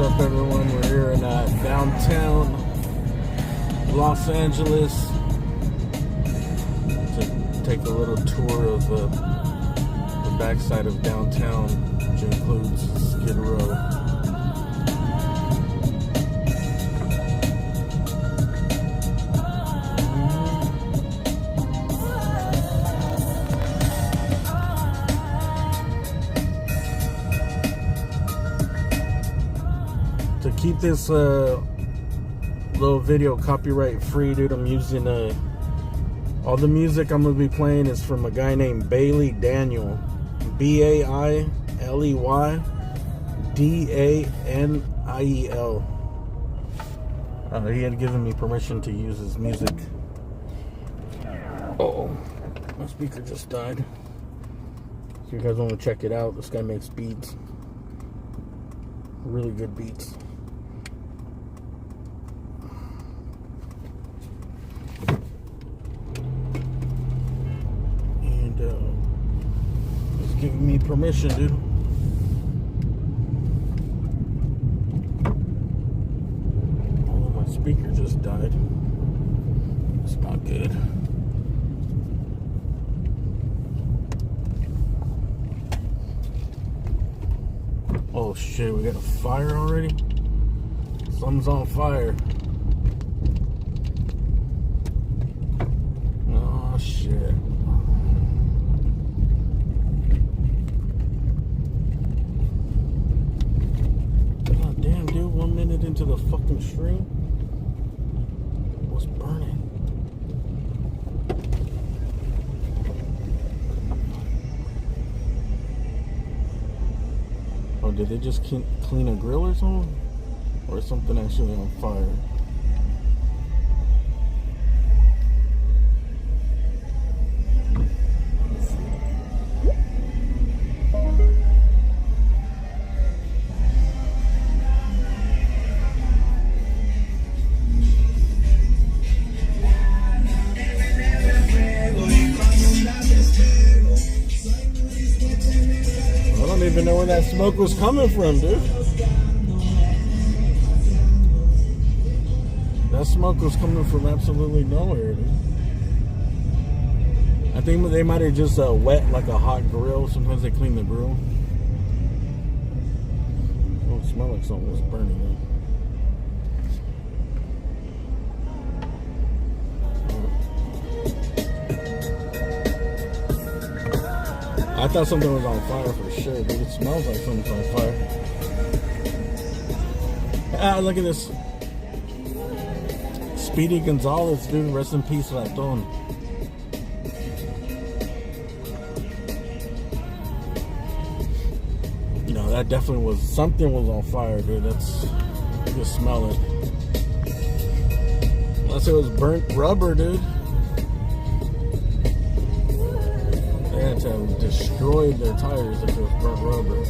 up, everyone? We're here in downtown Los Angeles to take a little tour of the backside of downtown, which includes Skid Row. To keep this little video copyright free, dude, I'm using all the music I'm gonna be playing is from a guy named Bailey Daniel, Bailey Daniel. He had given me permission to use his music. Oh, my speaker just died. If you guys want to check it out, this guy makes beats, really good beats. He's giving me permission, dude. Oh, my speaker just died. It's not good. Oh shit, we got a fire already? Something's on fire. Oh shit. God damn, dude, 1 minute into the fucking stream, what's burning? Oh, did they just clean a grill or something? Or is something actually on fire? I don't even know where that smoke was coming from, dude. That smoke was coming from absolutely nowhere, dude. I think they might have just wet like a hot grill. Sometimes they clean the grill. Oh, it smelled like something was burning, dude. I thought something was on fire for sure, dude. It smells like something's on fire. Ah, look at this. Speedy Gonzalez, dude. Rest in peace, Raton. You know, that definitely was, something was on fire, dude. That's, you can smell it. Unless it was burnt rubber, dude. They had to have destroyed their tires if it was burnt rubber.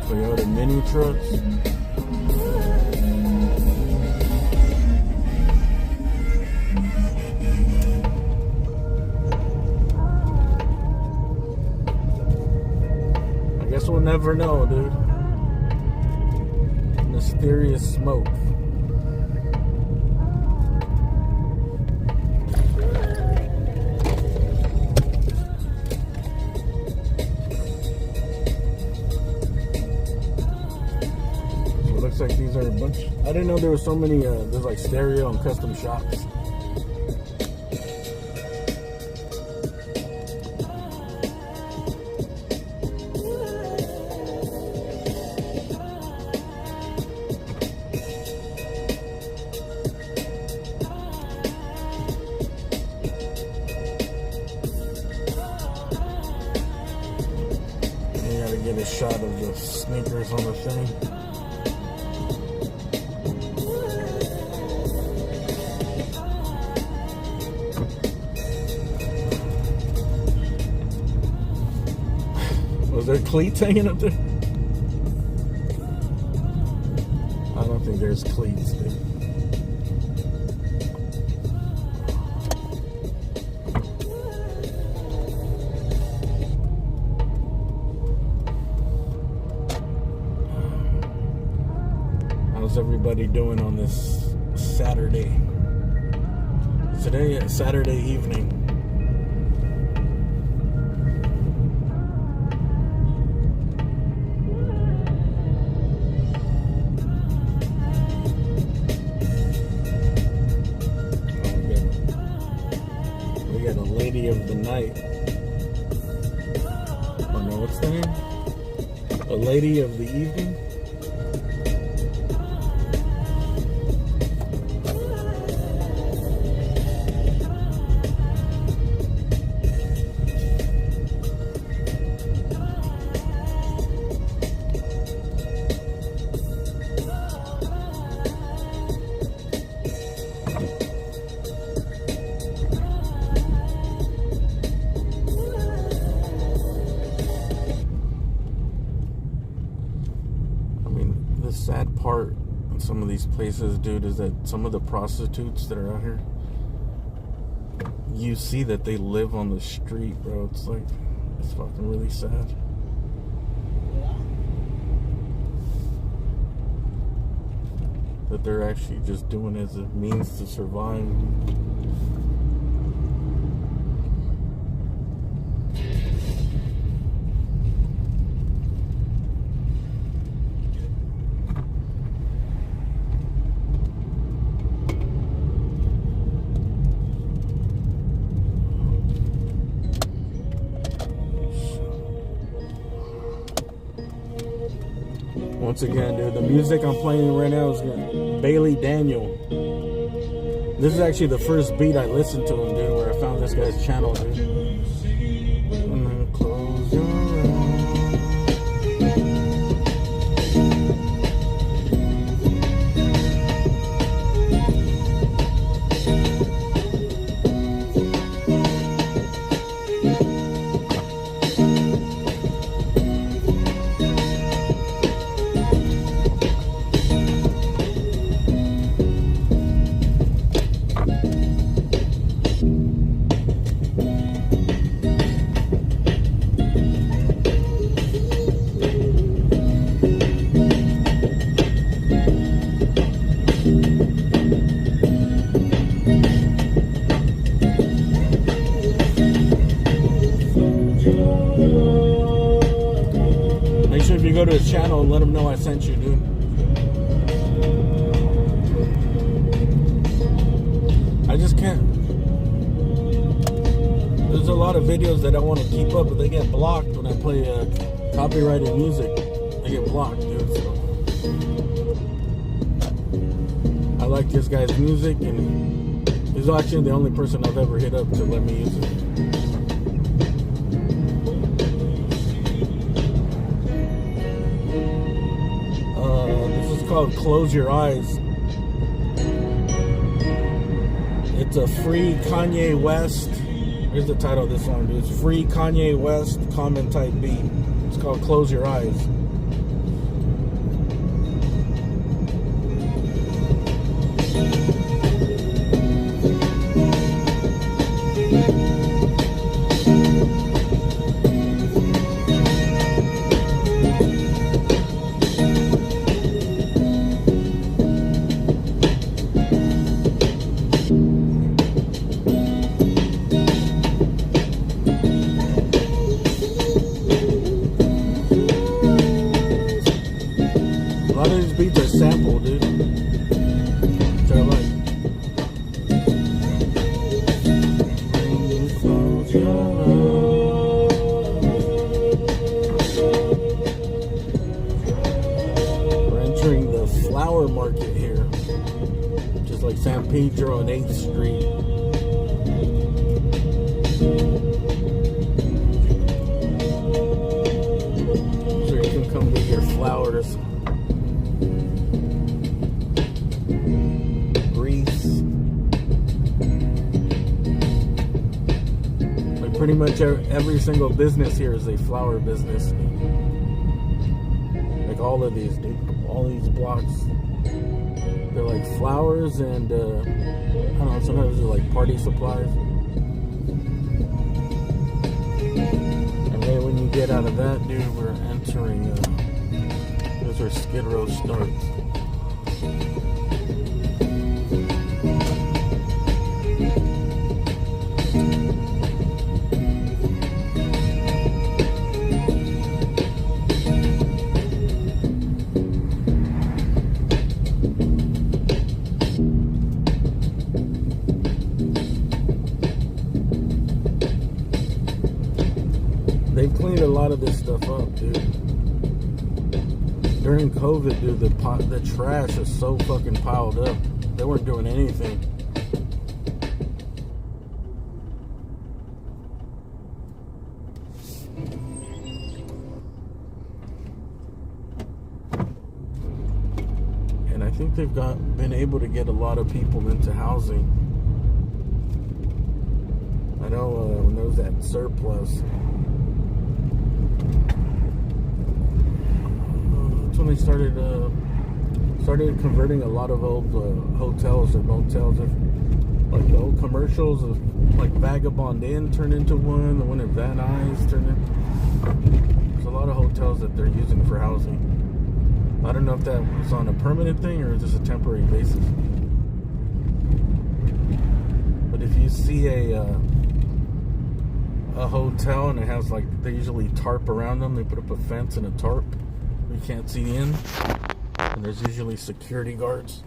Toyota mini trucks. We'll never know, dude. Mysterious smoke. So it looks like these are a bunch. I didn't know there were so many. There's like stereo and custom shops. Get a shot of the sneakers on the thing. Was there cleats hanging up there? I don't think there's cleats, dude. How's everybody doing on this Saturday? Today is Saturday evening. We got a lady of the night. Oh no, what's the name? A lady of the evening? The sad part in some of these places, dude, is that some of the prostitutes that are out here, you see that they live on the street, bro. It's like, it's fucking really sad. That they're actually just doing it as a means to survive. Once again, dude, the music I'm playing right now is Bailey Daniel. This is actually the first beat I listened to him, dude, where I found this guy's channel, dude. Close your Make sure if you go to his channel and let him know I sent you, dude. I just can't. There's a lot of videos that I want to keep up, but they get blocked when I play copyrighted music. They get blocked, dude. So I like this guy's music, and he's actually the only person I've ever hit up to let me use it. Called Close Your Eyes. It's a free Kanye West. Here's the title of this song, dude. It's free Kanye West comment type beat. It's called Close Your Eyes. A lot of these beats are sampled, dude. Which I like. We're entering the flower market here, just like San Pedro and 8th Street. So you can come get your flowers. Pretty much every single business here is a flower business. Like all of these, dude. All these blocks. They're like flowers and, I don't know, sometimes they're like party supplies. And then when you get out of that, dude, we're entering, those are Skid Row starts. They've cleaned a lot of this stuff up, dude. During COVID, dude, the trash is so fucking piled up. They weren't doing anything. And I think they've been able to get a lot of people into housing. I know when there was that surplus, when they started converting a lot of old hotels or motels, like the old commercials of like Vagabond Inn turned into one, the one at Van Nuys turned into. There's a lot of hotels that they're using for housing. I don't know if that was on a permanent thing or just a temporary basis. But if you see a hotel and it has like, they usually tarp around them, they put up a fence and a tarp. You can't see in, and there's usually security guards.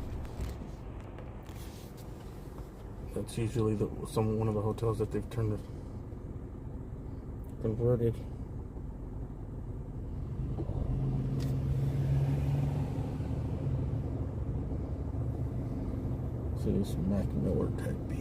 That's usually one of the hotels that they've converted. So this Mac Miller type beat.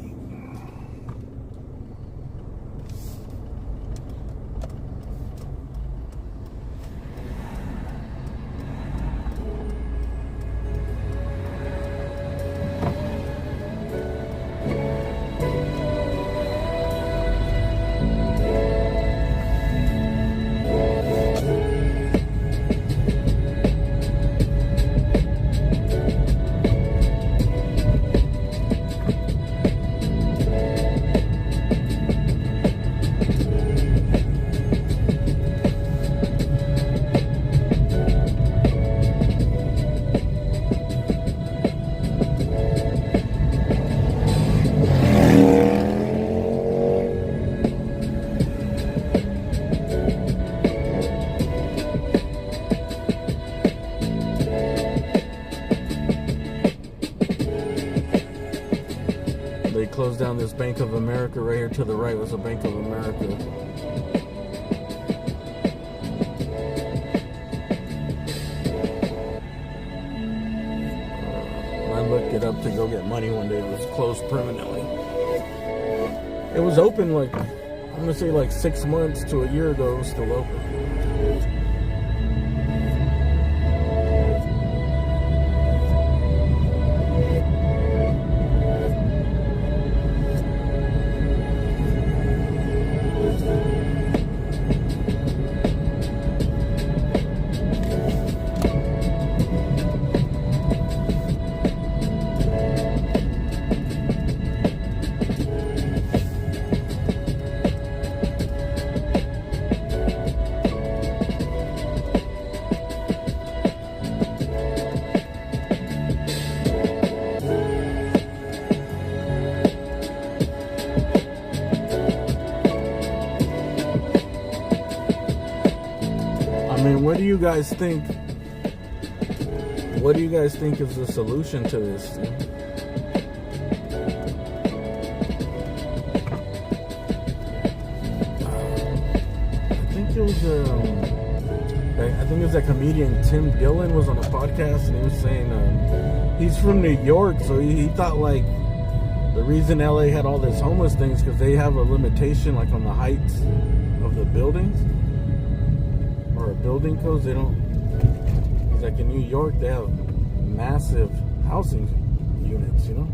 Closed down this Bank of America. Right here to the right was a Bank of America. I looked it up to go get money one day. It was closed permanently. It was open like, I'm gonna say like 6 months to a year ago. It was still open. I mean, what do you guys think? What do you guys think is the solution to this? I think it was that comedian Tim Dillon was on a podcast and he was saying he's from New York, so he thought like the reason LA had all this homeless things because they have a limitation like on the heights of the buildings or building codes. They don't. It's like in New York they have massive housing units, you know.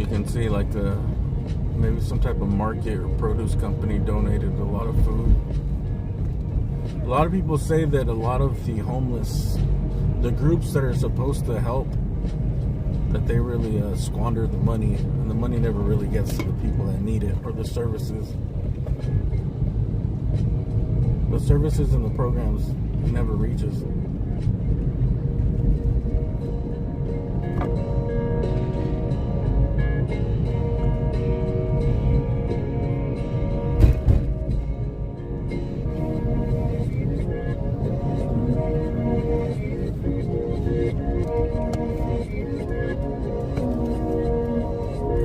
you can see like maybe some type of market or produce company donated a lot of food. A lot of people say that a lot of the homeless, the groups that are supposed to help, that they really squander the money, and the money never really gets to the people that need it, or the services. The services and the programs, it never reaches.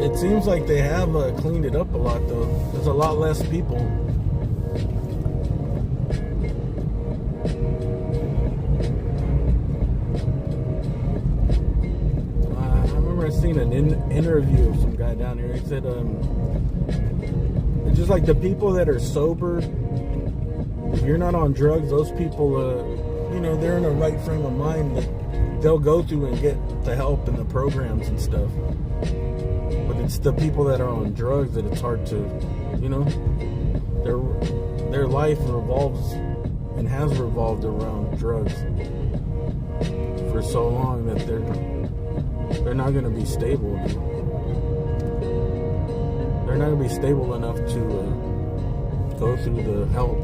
It seems like they have cleaned it up a lot, though. There's a lot less people. I remember I seen an interview of some guy down here. He said, it's just like the people that are sober, if you're not on drugs, those people, they're in a right frame of mind that they'll go through and get the help and the programs and stuff. But it's the people that are on drugs that it's hard to, their life revolves and has revolved around drugs for so long that they're not going to be stable. They're not going to be stable enough to go through the help,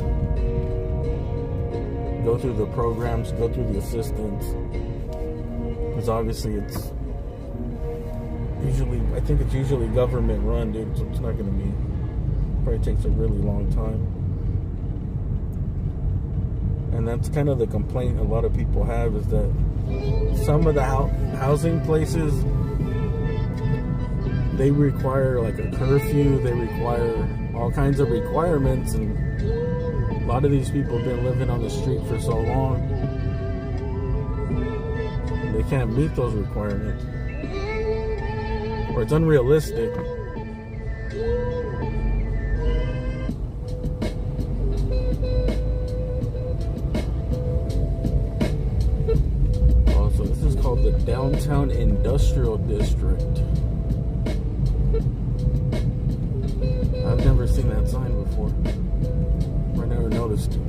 go through the programs, go through the assistance. Because obviously I think it's usually government run, dude, so it's not going to be, probably takes a really long time. And that's kind of the complaint a lot of people have, is that some of the housing places, they require like a curfew, they require all kinds of requirements, and a lot of these people have been living on the street for so long, they can't meet those requirements. Or it's unrealistic. Oh, so this is called the Downtown Industrial District. I've never seen that sign before. I never noticed it.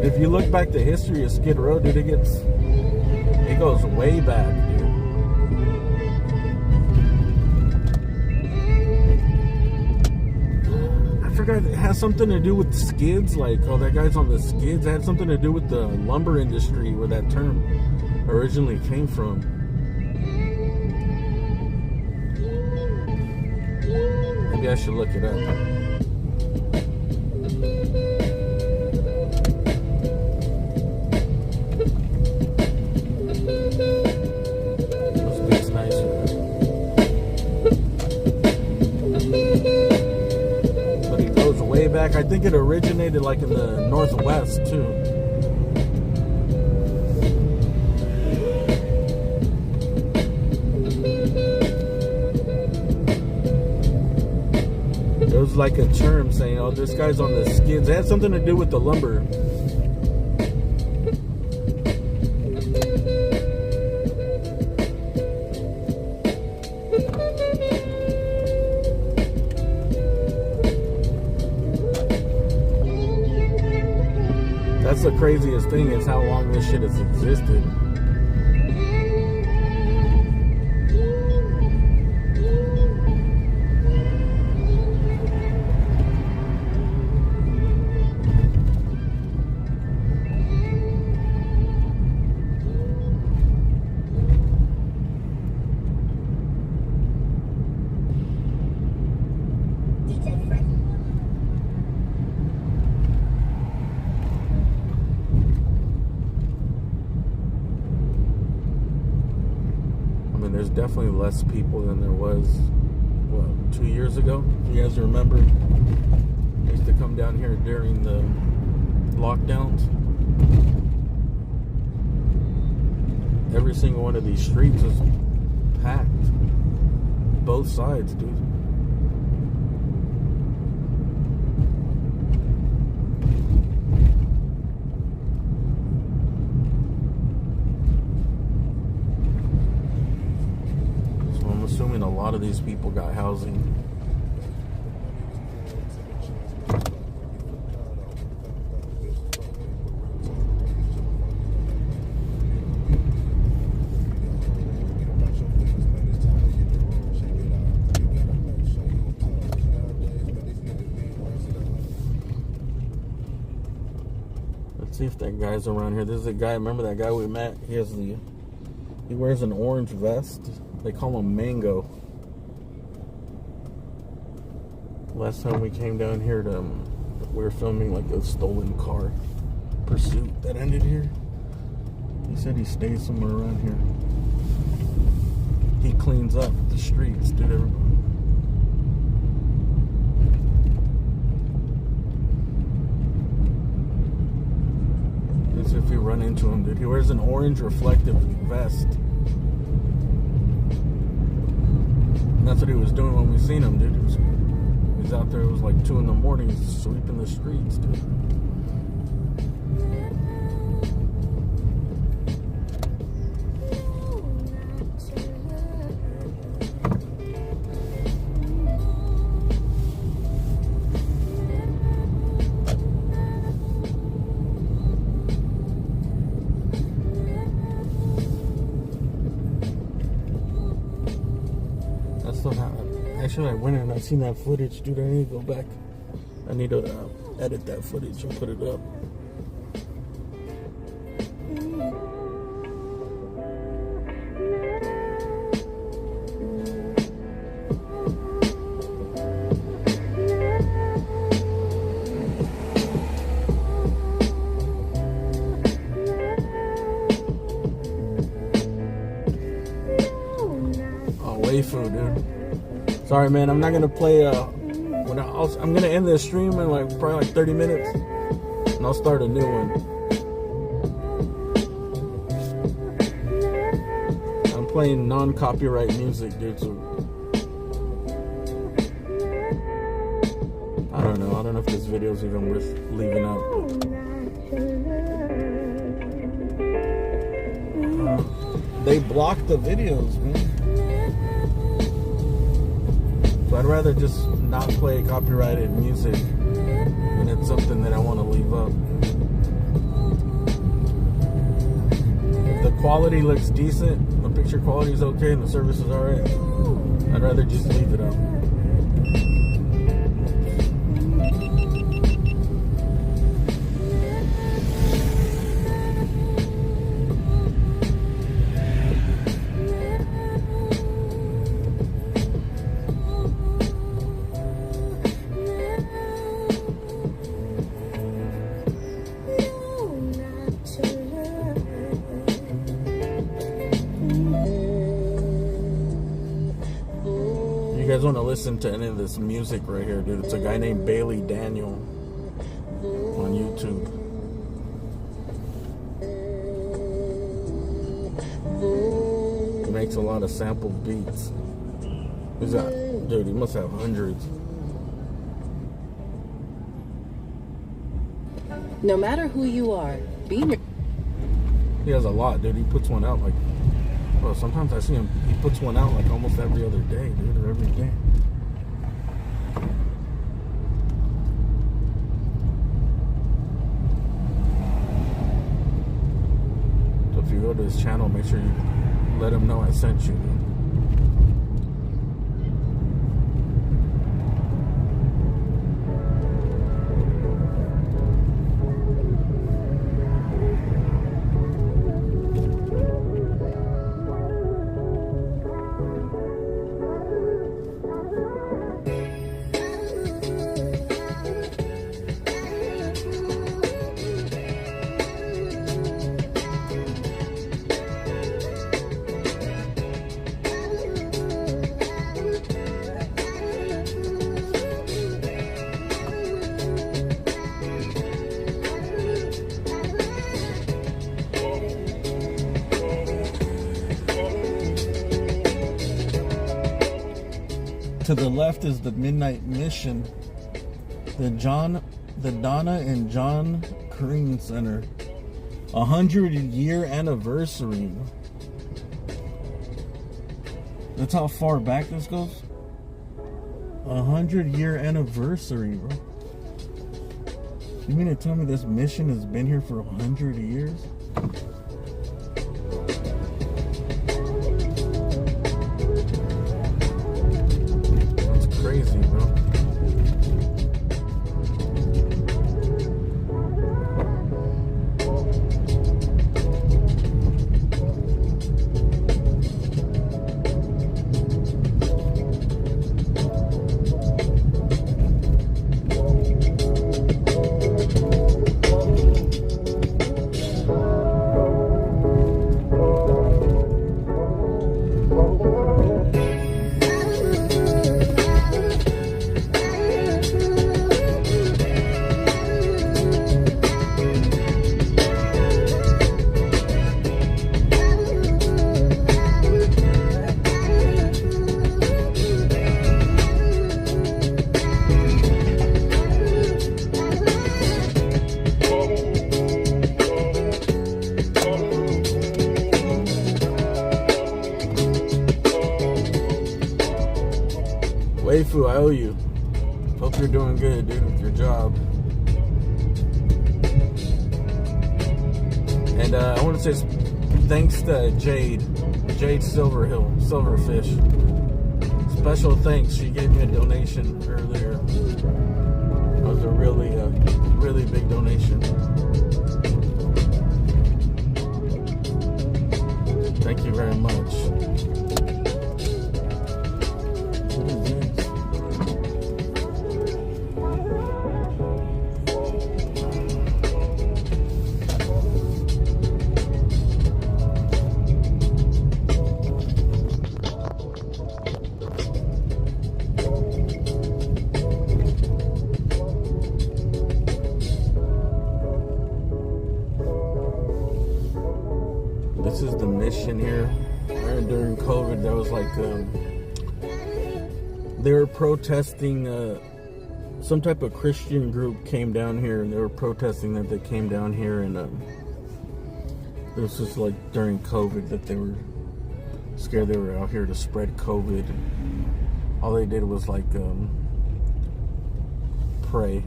If you look back the history of Skid Row, dude, it goes way back, dude. I forgot, it has something to do with the skids, like, oh, that guy's on the skids. It had something to do with the lumber industry, where that term originally came from. Maybe I should look it up. Back, I think it originated like in the Northwest too. It was like a term saying, oh, this guy's on the skids. It had something to do with the lumber. That's the craziest thing, is how long this shit has existed. There's definitely less people than there was, 2 years ago? You guys remember? I used to come down here during the lockdowns. Every single one of these streets was packed. Both sides, dude. So I'm assuming a lot of these people got housing. See if that guy's around here. This is a guy, remember that guy we met? He wears an orange vest. They call him Mango. Last time we came down here we were filming like a stolen car pursuit that ended here. He said he stays somewhere around here. He cleans up the streets, dude. Everybody. If you run into him, dude. He wears an orange reflective vest. And that's what he was doing when we seen him, dude. He was out there, it was like 2 in the morning, sweeping the streets, dude. Actually, I went and I seen that footage, dude. I need to go back. I need to edit that footage and put it up. Oh, Wayfu, dude. Sorry, man. I'm not gonna play. I'm gonna end this stream in probably 30 minutes, and I'll start a new one. I'm playing non-copyright music, dude. So I don't know. I don't know if this video is even worth leaving out. They block the videos, man. So I'd rather just not play copyrighted music when it's something that I want to leave up. If the quality looks decent, the picture quality is okay, and the service is alright, I'd rather just leave it up. You guys want to listen to any of this music right here, dude? It's a guy named Bailey Daniel on YouTube. He makes a lot of sampled beats. Dude, he must have hundreds. No matter who you are, He has a lot, dude. He puts one out well, sometimes I see him, he puts one out almost every other day, dude, or every day. So if you go to his channel, make sure you let him know I sent you, dude. To the left is the Midnight Mission, the Donna and John Crane Center, 100-year anniversary. That's how far back this goes. 100-year anniversary, bro. You mean to tell me this mission has been here for 100 years? That's crazy, bro. Waifu, I owe you. Hope you're doing good, dude, with your job. And I want to say thanks to Jade Silverfish. Special thanks. She gave me a donation earlier. That was a really big donation. Thank you very much. What is this? This is the mission here. During COVID, there was like they were protesting. Some type of Christian group came down here, and they were protesting that they came down here, and this was like during COVID that they were scared they were out here to spread COVID. All they did was like pray.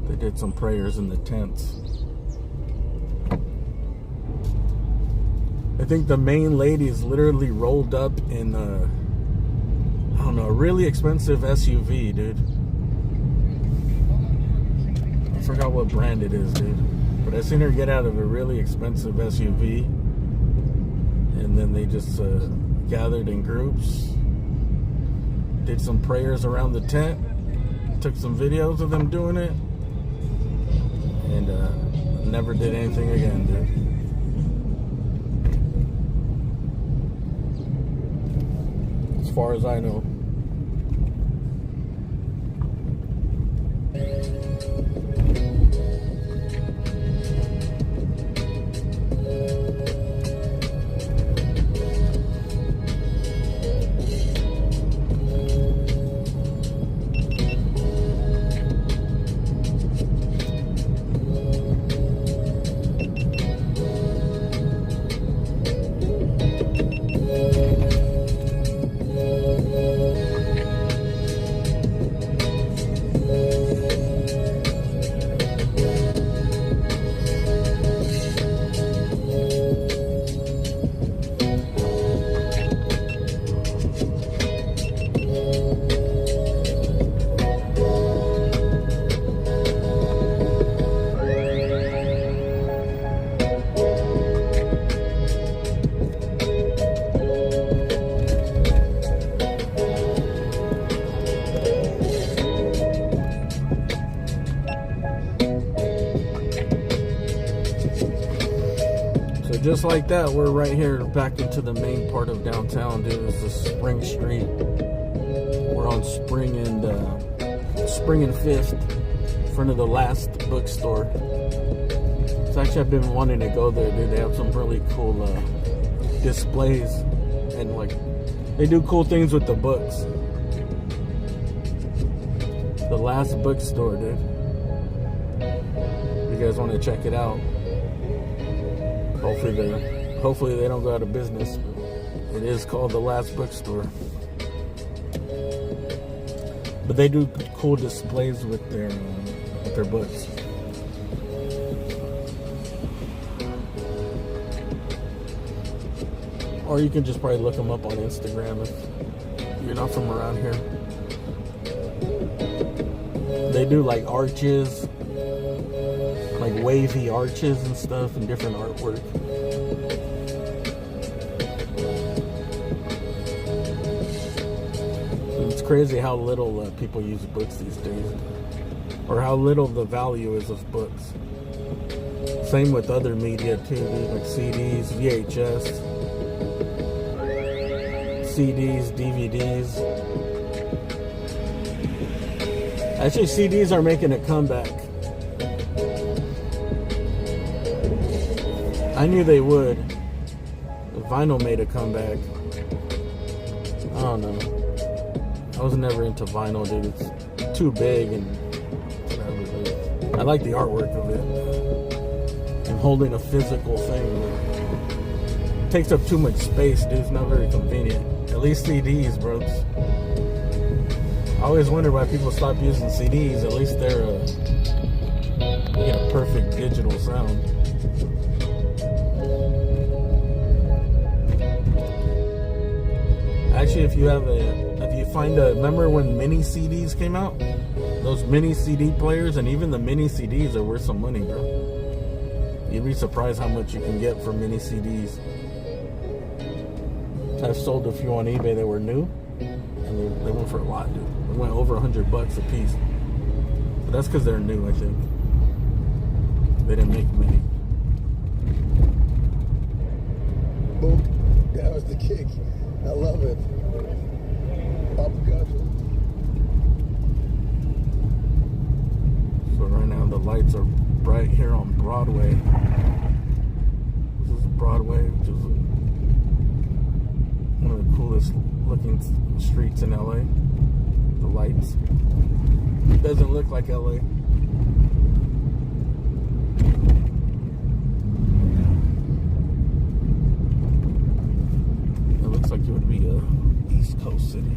They did some prayers in the tents. I think the main ladies literally rolled up in I don't know, a really expensive SUV, dude. I forgot what brand it is, dude. But I seen her get out of a really expensive SUV, and then they just gathered in groups, did some prayers around the tent, took some videos of them doing it, and never did anything again, dude. As far as I know. Just like that, we're right here back into the main part of downtown, dude. This is Spring Street. We're on Spring and 5th, in front of the Last Bookstore. It's actually, I've been wanting to go there, dude. They have some really cool displays, and like They do cool things with the books. The Last Bookstore, dude. You guys want to check it out? Hopefully they don't go out of business. It is called the Last Bookstore. But they do cool displays with their books. Or you can just probably look them up on Instagram if you're not from around here. They do like arches, like wavy arches and stuff, and different artwork. It's crazy how little people use books these days, or how little the value is of books. Same with other media too, dude, like CDs, VHS, CDs, DVDs. Actually, CDs are making a comeback. I knew they would. Vinyl made a comeback. I don't know. I was never into vinyl, dude. It's too big and whatever. I like the artwork of it. And holding a physical thing. It takes up too much space, dude. It's not very convenient. At least CDs, bro. I always wonder why people stop using CDs. At least they're you get a perfect digital sound. Actually, if you remember when mini CDs came out? Those mini CD players, and even the mini CDs are worth some money, bro. You'd be surprised how much you can get for mini CDs. I've sold a few on eBay that were new, and they went for a lot, dude. They went over $100 a piece. But that's because they're new, I think. They didn't make many. Boom. That was the kick. I love it. So right now the lights are bright here on Broadway. This is Broadway, which is one of the coolest looking streets in LA. The lights. It doesn't look like LA. It looks like it would be a East Coast city.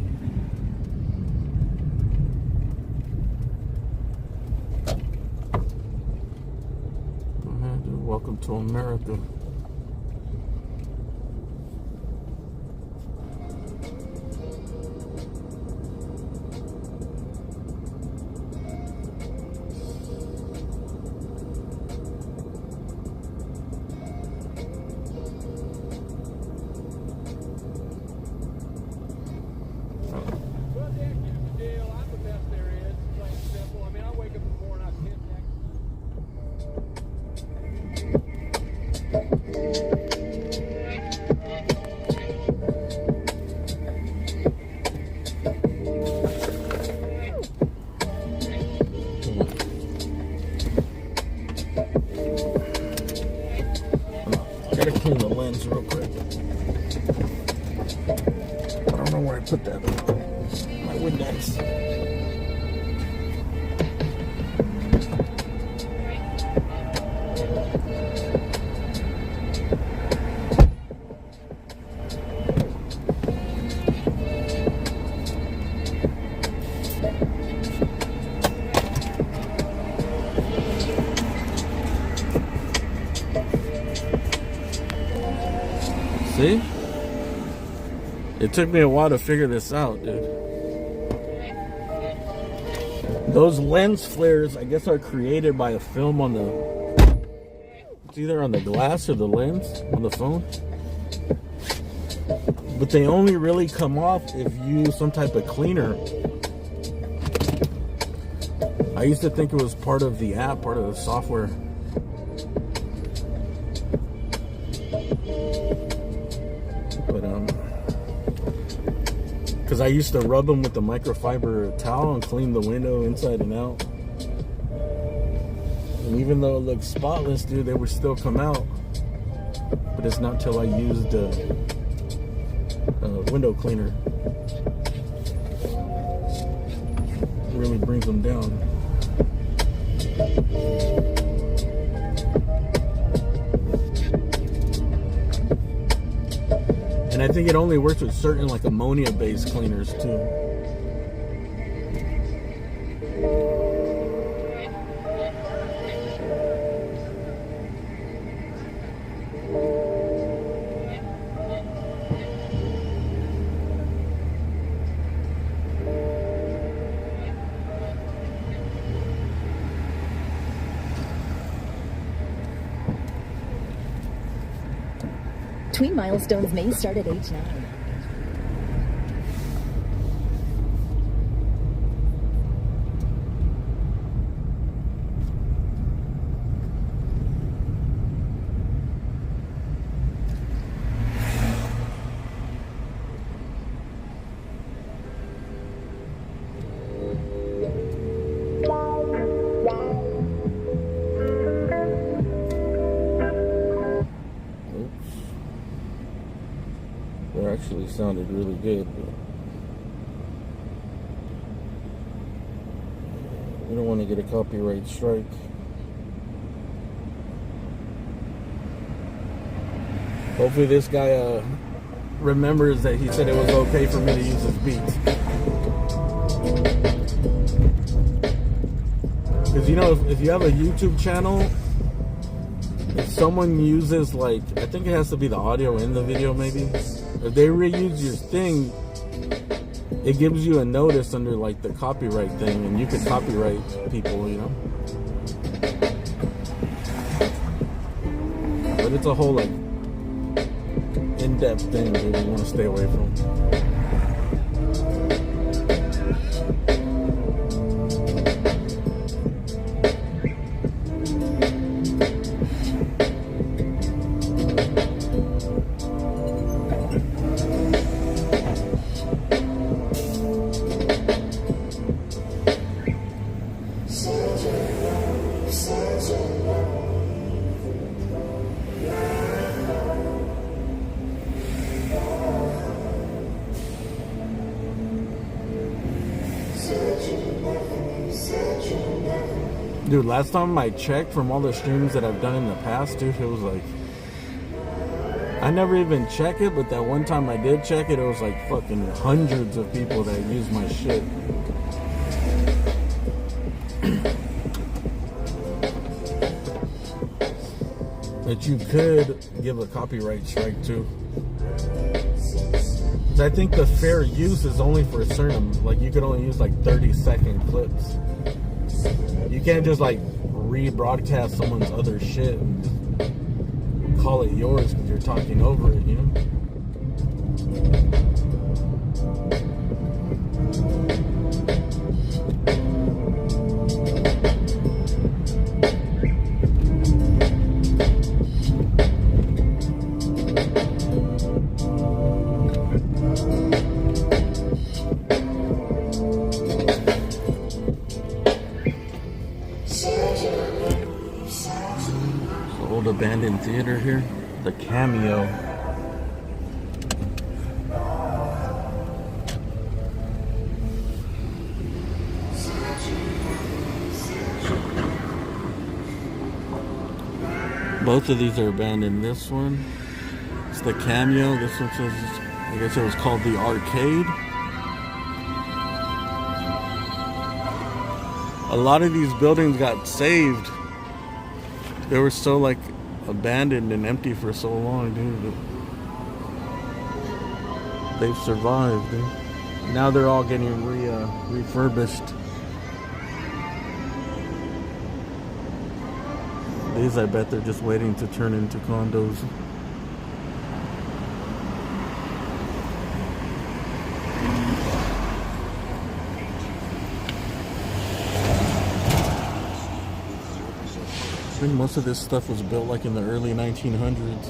Welcome to America. Gotta clean the lens real quick. I don't know where I put that. My Windex. See? It took me a while to figure this out, dude. Those lens flares, I guess, are created by a film on the... It's either on the glass or the lens on the phone. But they only really come off if you use some type of cleaner. I used to think it was part of the app, part of the software. Because I used to rub them with the microfiber towel and clean the window inside and out. And even though it looked spotless, dude, they would still come out. But it's not till I used window cleaner. Really brings them down. And I think it only works with certain like ammonia-based cleaners too. Tween milestones may start at age 9. That actually sounded really good, but we don't want to get a copyright strike. Hopefully this guy remembers that he said it was okay for me to use his beats. Because you know, if you have a YouTube channel, if someone uses, like, I think it has to be the audio in the video maybe, if they reuse your thing, it gives you a notice under like the copyright thing, and you could copyright people, you know. But it's a whole like in-depth thing that we want to stay away from. Dude, last time I checked from all the streams that I've done in the past, dude, it was like, I never even check it, but that one time I did check it, it was like fucking hundreds of people that used my shit. That you could give a copyright strike to. I think the fair use is only for a certain, like you could only use like 30-second clips. You can't just like rebroadcast someone's other shit and just call it yours because you're talking over it, you know? Abandoned theater here, the Cameo. Both of these are abandoned. This one, it's the Cameo. This one says, I guess it was called the Arcade. A lot of these buildings got saved. They were so like abandoned and empty for so long, dude. They've survived, dude. Now they're all getting refurbished. These, I bet they're just waiting to turn into condos. I think most of this stuff was built like in the early 1900s.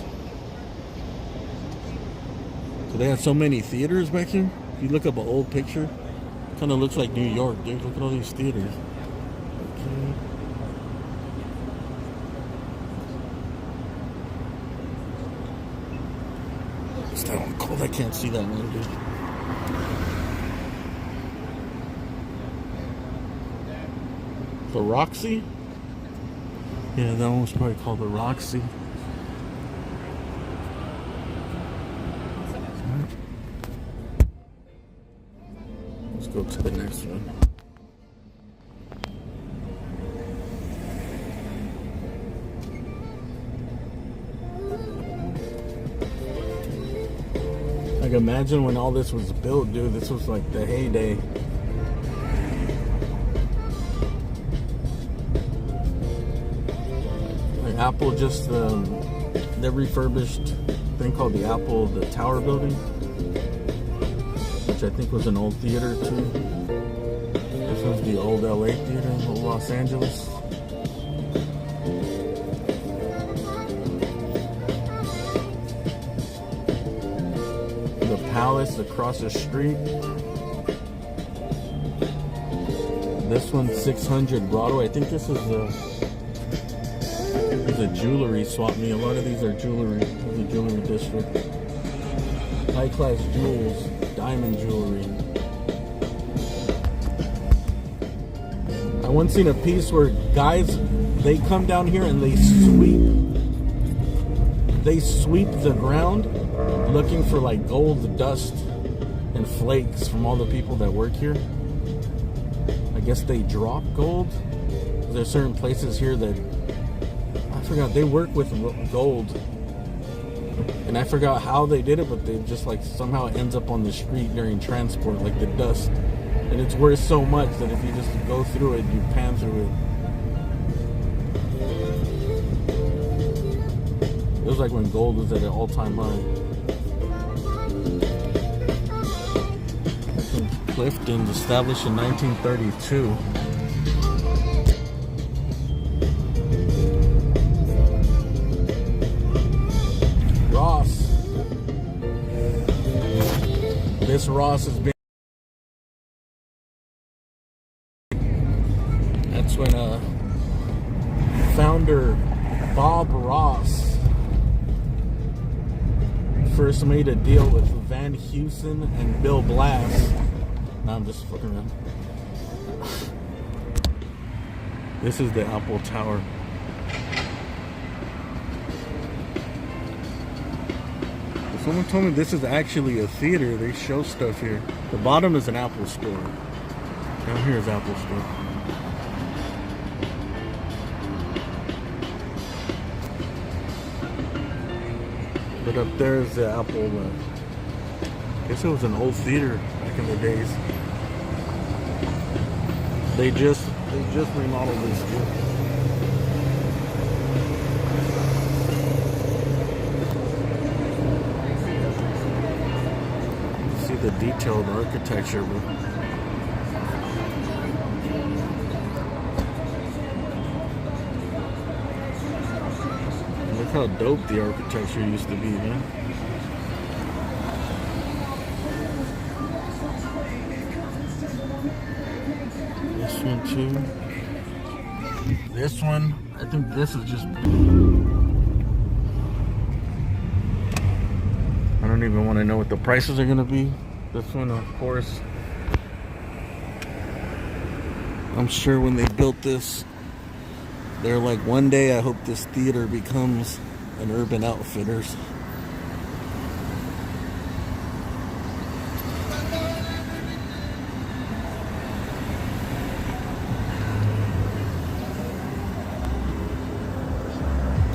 So they had so many theaters back here. If you look up an old picture, it kind of looks like New York, dude. Look at all these theaters. Okay. Still don't call that I can't see that one, dude. The Roxy? Yeah, that one was probably called the Roxy. Let's go to the next one. Like, imagine when all this was built, dude. This was like the heyday. Like Apple just, they refurbished a thing called the Apple, the Tower Building, which I think was an old theater too. This was the old LA theater in Los Angeles. Palace across the street. This one's 600 Broadway. I think this is a jewelry swap meet. A lot of these are jewelry. This is a jewelry district. High class jewels, diamond jewelry. I once seen a piece where guys, they come down here and they sweep the ground looking for like gold dust and flakes from all the people that work here. I guess they drop gold. There's certain places here that I forgot they work with gold, and I forgot how they did it, but they just like somehow it ends up on the street during transport, like the dust, and it's worth so much that if you just go through it, you pan through it. It was like when gold was at an all-time high. Clifton, established in 1932. Ross. This Ross has been. That's when founder Bob Ross first made a deal with Van Heusen and Bill Blass. Now I'm just fucking around. This is the Apple Tower. Someone told me this is actually a theater. They show stuff here. The bottom is an Apple store. Down here is Apple store. But up there is the Apple. I guess it was an old theater back in the days. They just remodeled this too. See the detailed architecture, bro. Look how dope the architecture used to be, man. This one too. This one, I think this is just. I don't even want to know what the prices are gonna be. This one, of course. I'm sure when they built this, they're like, one day I hope this theater becomes an Urban Outfitters.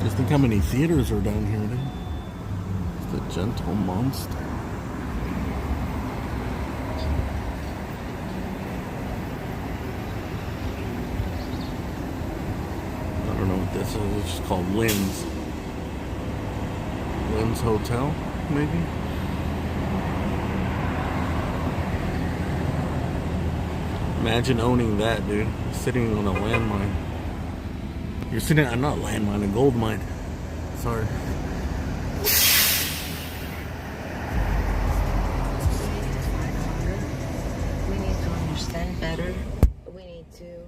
Just think how many theaters are down here, dude. It's the Gentle Monster. I don't know what this is. It's just called Lynn's. Lynn's Hotel, maybe? Imagine owning that, dude. Sitting on a landmine. You're sitting on, not landmine, a gold mine. Sorry. We need to understand better. We need to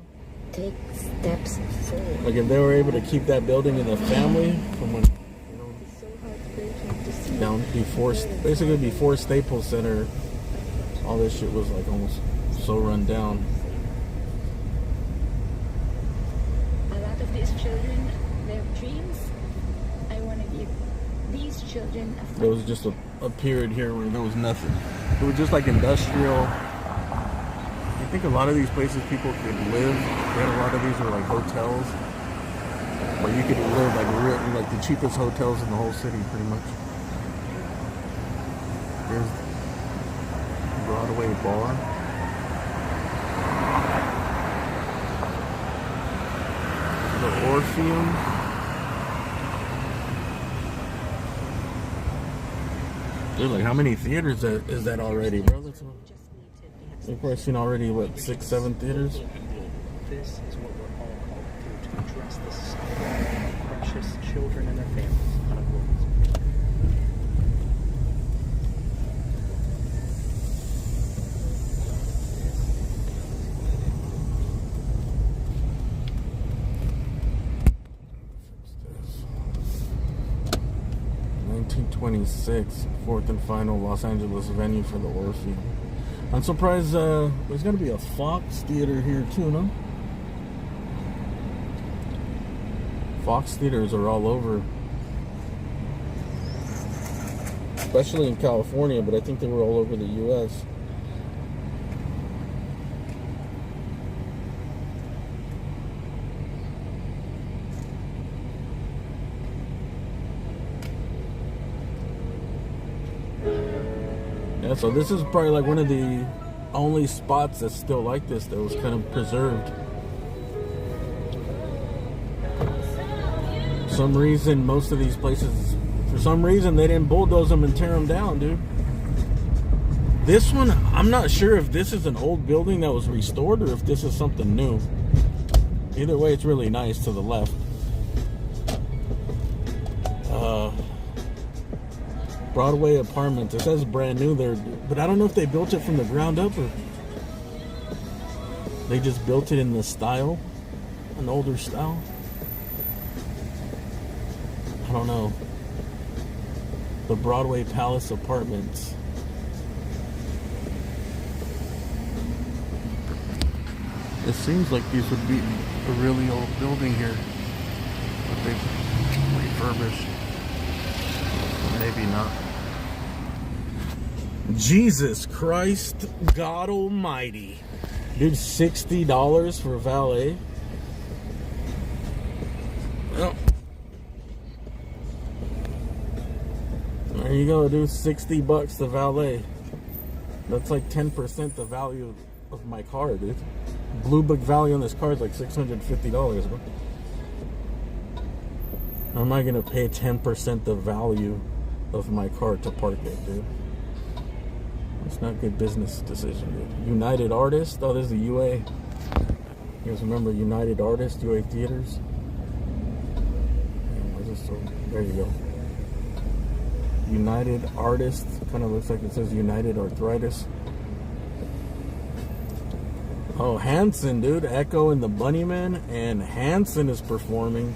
take steps forward. Like if they were able to keep that building in the family from when, you know. It's so heartbreaking to see down before, basically before Staples Center, all this shit was like almost so run down. A lot of these children, they have dreams. I want to give these children a There was just a period here where there was nothing. It was just like industrial. I think a lot of these places people could live. They had a lot of these were like hotels where you could live like the cheapest hotels in the whole city, pretty much. Here's Broadway bar. The Orpheum. Dude, like how many theaters is that already, bro? That's what, of course, seen already, what, 6, 7 theaters? This is what we're all called to do, to address the suffering of precious children and their families on a global scale. .26, fourth and final Los Angeles venue for the Orpheum. I'm surprised there's going to be a Fox theater here too, no? Fox theaters are all over, especially in California, but I think they were all over the U.S. Yeah, so this is probably like one of the only spots that's still like this, that was kind of preserved. For some reason, most of these places, for some reason, they didn't bulldoze them and tear them down, dude. This one, I'm not sure if this is an old building that was restored or if this is something new. Either way, it's really nice to the left. Broadway Apartments. It says brand new there, but I don't know if they built it from the ground up or they just built it in the style, an older style. I don't know. The Broadway Palace Apartments. It seems like these would be a really old building here, but they've refurbished. Maybe not. Jesus Christ, God Almighty. Dude, $60 for valet. Well, there you go, dude. $60 to valet. That's like 10% the value of my car, dude. Blue book value on this car is like $650, bro. How am I gonna pay 10% the value of my car to park it, dude? It's not a good business decision, dude. United Artists. Oh, there's the UA. You guys remember United Artists, UA Theaters? There you go. United Artists. Kind of looks like it says United Arthritis. Oh, Hanson, dude. Echo and the Bunnymen. And Hanson is performing.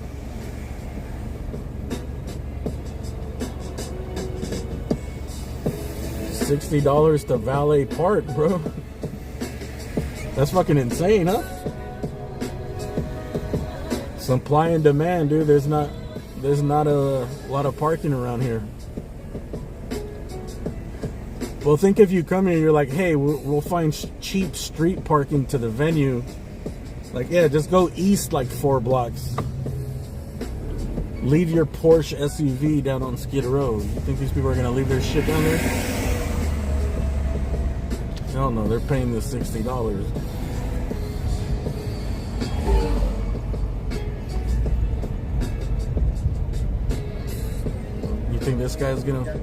$60 to valet park, bro. That's fucking insane, huh? Supply and demand, dude. There's not a lot of parking around here. Well, think if you come here, you're like, hey, we'll find cheap street parking to the venue. Like, yeah, just go east like 4 blocks. Leave your Porsche SUV down on Skid Row. You think these people are gonna leave their shit down there? Hell no, they're paying the $60. You think this guy's gonna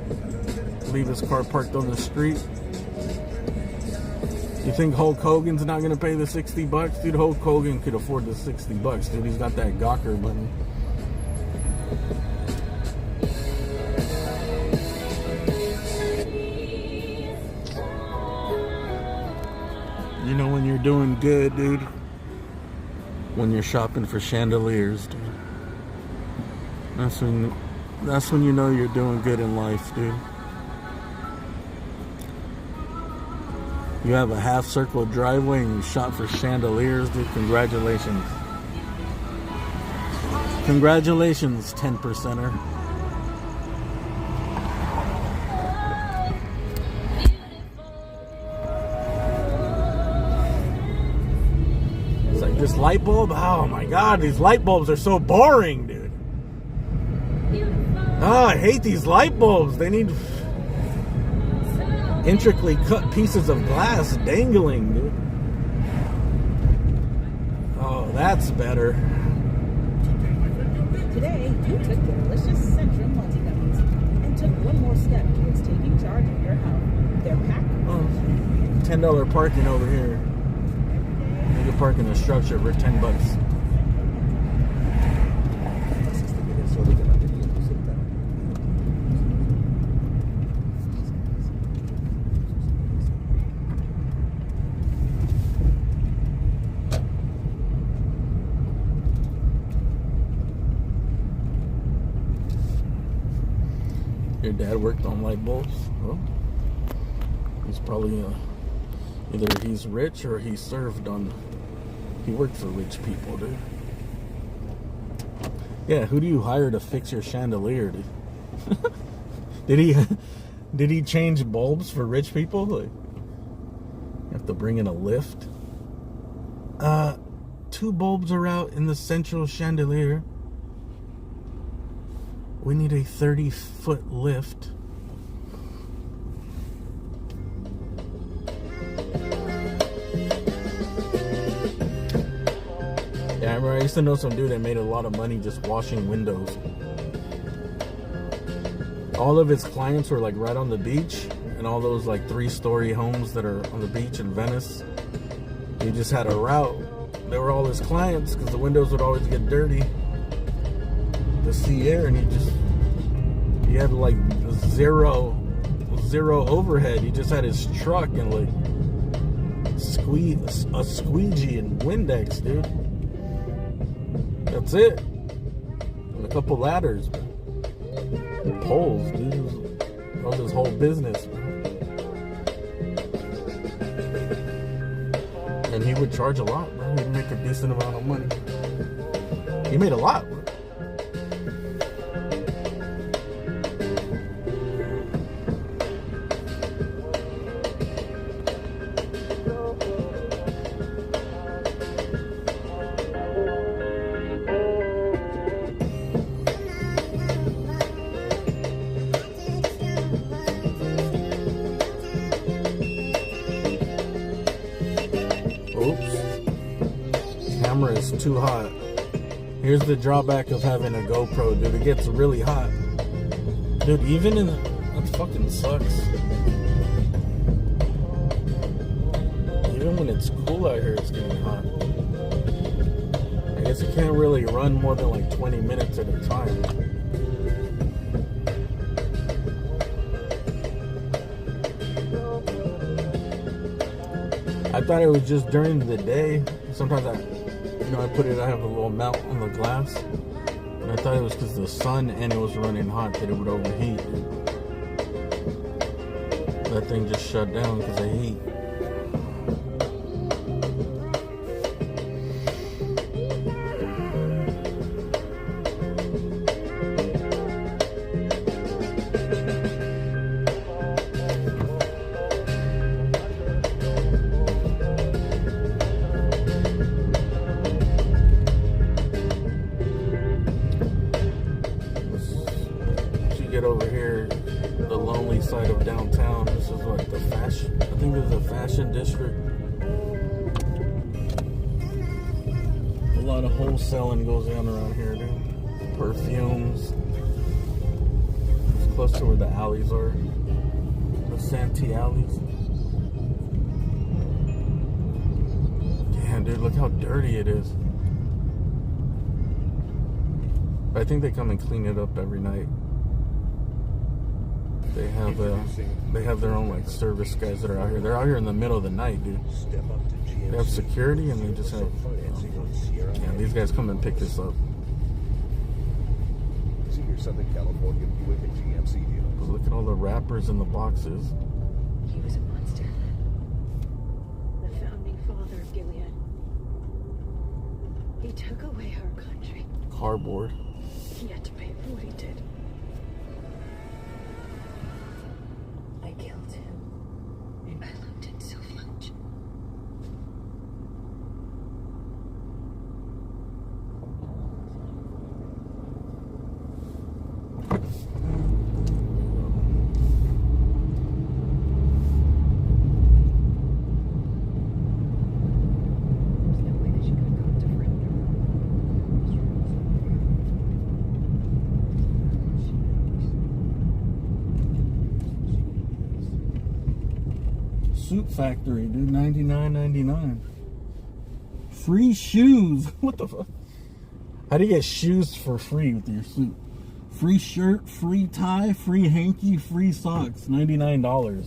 leave his car parked on the street? You think Hulk Hogan's not gonna pay the $60? Dude, Hulk Hogan could afford the $60, dude. He's got that Gawker money. You know when you're doing good, dude? When you're shopping for chandeliers, dude. That's when That's when you know you're doing good in life, dude. You have a half circle driveway and you shot for chandeliers, dude. Congratulations. Congratulations, 10%er. It's like this light bulb. Oh my god, these light bulbs are so boring, dude. Oh, I hate these light bulbs. They need intricately cut pieces of glass dangling, dude. Oh, that's better. Today, you took delicious Centrum multivitamin and took one more step towards taking charge of your health. They're packed. Oh, $10 parking over here. You can park in the structure for $10. Your dad worked on light bulbs? Well, he's probably either he's rich or he served on. He worked for rich people, dude. Yeah, who do you hire to fix your chandelier, dude? Did he change bulbs for rich people? Like, you have to bring in a lift. 2 bulbs are out in the central chandelier. We need a 30-foot lift. Yeah, I remember I used to know some dude that made a lot of money just washing windows. All of his clients were like right on the beach, and all those like 3-story homes that are on the beach in Venice. He just had a route. They were all his clients because the windows would always get dirty. The sea air, and he had like zero overhead. He just had his truck and like a squeegee and Windex, dude. That's it. And a couple ladders, poles, dude. That was his whole business, and he would charge a lot, bro. He'd make a decent amount of money. He made a lot, bro. Is too hot. Here's the drawback of having a GoPro, dude. It gets really hot, dude. Even in that fucking sucks. Even when it's cool out here, it's getting hot. I guess you can't really run more than like 20 minutes at a time. I thought it was just during the day. Sometimes I have a little melt on the glass, and I thought it was because the sun and it was running hot that it would overheat. That thing just shut down because of heat. Over here, the lonely side of downtown. This is like the fashion. I think there's a fashion district. A lot of wholesaling goes on around here, dude. Perfumes. It's close to where the alleys are. The Santee alleys. Damn, dude, look how dirty it is. I think they come and clean it up every night. They have their own like service guys that are out here. They're out here in the middle of the night, dude. They have security and they just have these guys come and pick this up. your Southern California Buick and GMC dealers. Look at all the wrappers in the boxes. He was a monster. The founding father of Gilead. He took away our country. Cardboard. He had to pay for what he did. I killed him. I loved him so much. There's no way that she could have gone to friend. Suit Factory, dude. $99.99. Free shoes. What the fuck? How do you get shoes for free with your suit? Free shirt, free tie, free hanky, free socks. $99.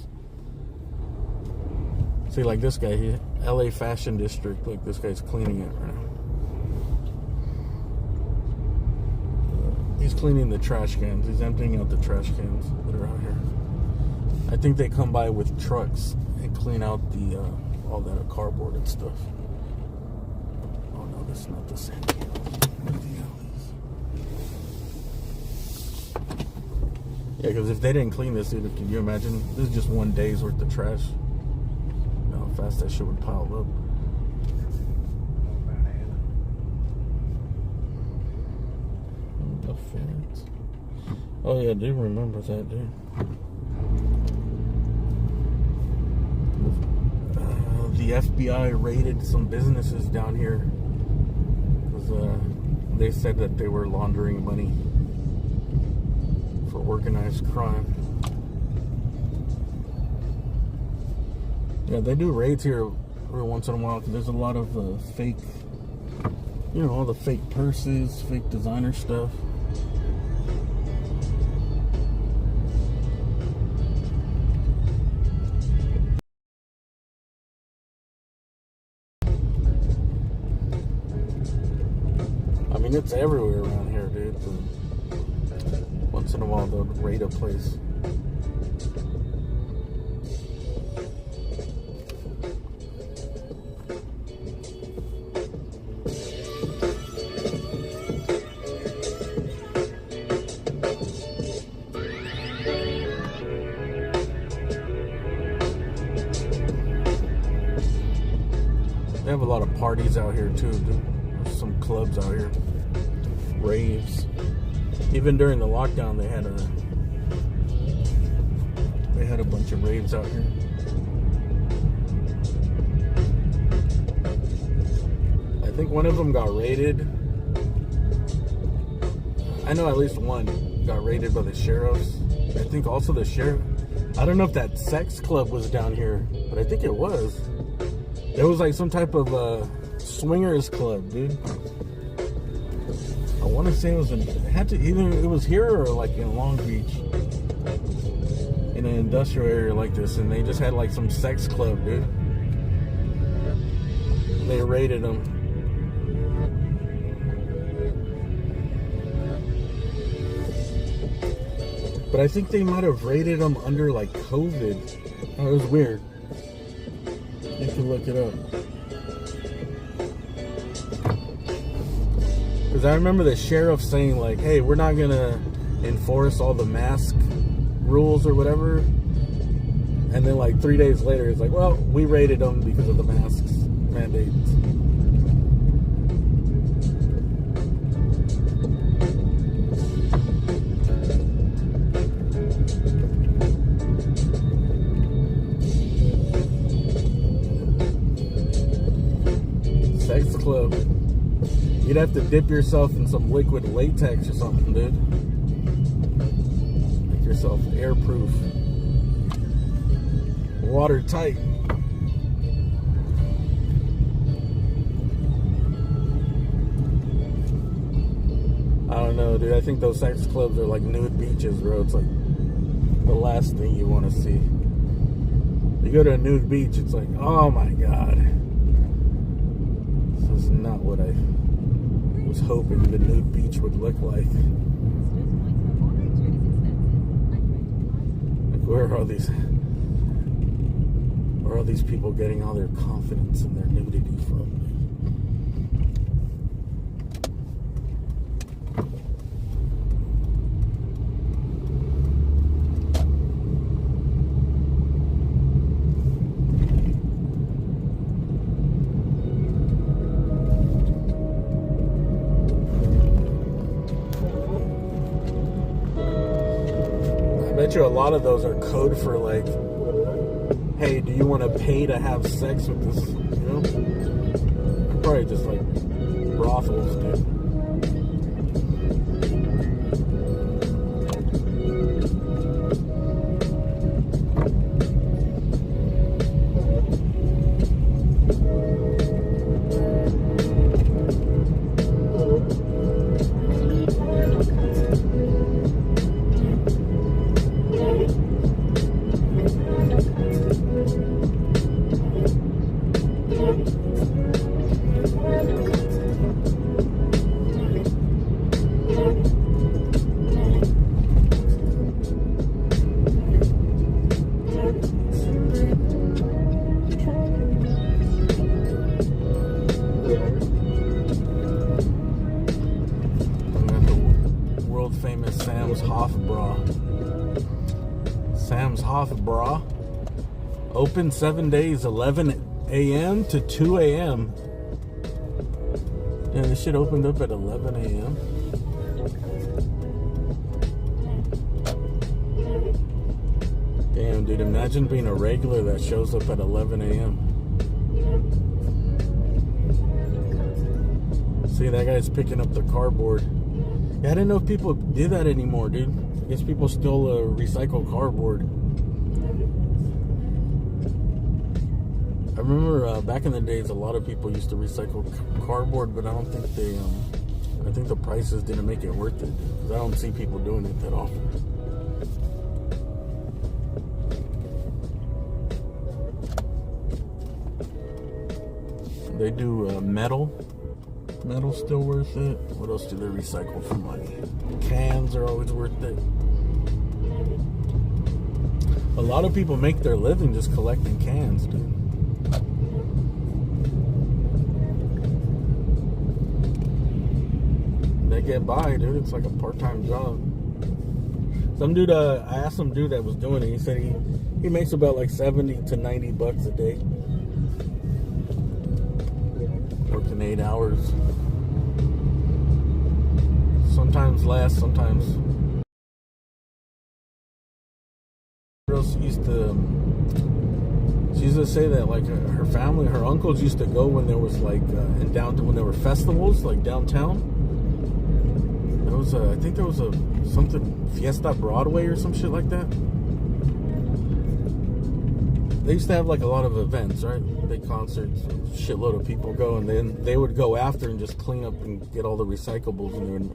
See, like this guy here, LA Fashion District. Look, this guy's cleaning it right now. He's cleaning the trash cans. He's emptying out the trash cans that are out here. I think they come by with trucks and clean out the all that cardboard and stuff. Oh no, this is not the same. What the hell is? Yeah, because if they didn't clean this, dude, can you imagine? This is just one day's worth of trash. You know how fast that shit would pile up. The fence. Oh yeah, I do remember that, dude. The FBI raided some businesses down here because they said that they were laundering money for organized crime. Yeah, they do raids here every once in a while because there's a lot of fake, you know, all the fake purses, fake designer stuff. I mean, it's everywhere around here, dude. But once in a while, they'll raid a place. They have a lot of parties out here, too, dude. There's some clubs out here. Raves. Even during the lockdown, they had a bunch of raves out here. I think one of them got raided. I know at least one got raided by the sheriffs. I think also the sheriff. I don't know if that sex club was down here, but I think it was. There was like some type of swingers club, dude. I want to say it had to either it was here or like in Long Beach, in an industrial area like this, and they just had like some sex club, dude. They raided them. But I think they might have raided them under like COVID. Oh, it was weird. You can look it up. Because I remember the sheriff saying like, hey, we're not going to enforce all the mask rules or whatever. And then like 3 days later, it's like, well, we raided them because of the masks mandates. Sex club. You'd have to dip yourself in some liquid latex or something, dude. Make yourself airproof. Watertight. I don't know, dude. I think those sex clubs are like nude beaches, bro. It's like the last thing you want to see. You go to a nude beach, it's like, oh my god. This is not what I was hoping the nude beach would look like. Where are all these people getting all their confidence and their nudity from? I bet you a lot of those are code for like, hey, do you want to pay to have sex with this? You know, probably just like brothels, dude. Sam's Hoff Bra. Open 7 days, 11 a.m. to 2 a.m. Yeah, this shit opened up at 11 a.m. Damn, dude, imagine being a regular that shows up at 11 a.m. See, that guy's picking up the cardboard. Yeah, I didn't know if people did that anymore, dude. I guess people still recycle cardboard. I remember back in the days, a lot of people used to recycle cardboard, but I don't think they, I think the prices didn't make it worth it. Because I don't see people doing it that often. They do metal. Metal's still worth it. What else do they recycle for money? Cans are always worth it. A lot of people make their living just collecting cans, dude. They get by, dude. It's like a part-time job. Some dude, I asked some dude that was doing it. He said he makes about like 70 to 90 bucks a day. Working 8 hours. Sometimes less, sometimes. Girls used to, she used to say that like her family, her uncles used to go when there was like in downtown, when there were festivals like downtown. There was I think there was something Fiesta Broadway or some shit like that. They used to have like a lot of events, right? Big concerts, shitload of people go, and then they would go after and just clean up and get all the recyclables, and they would,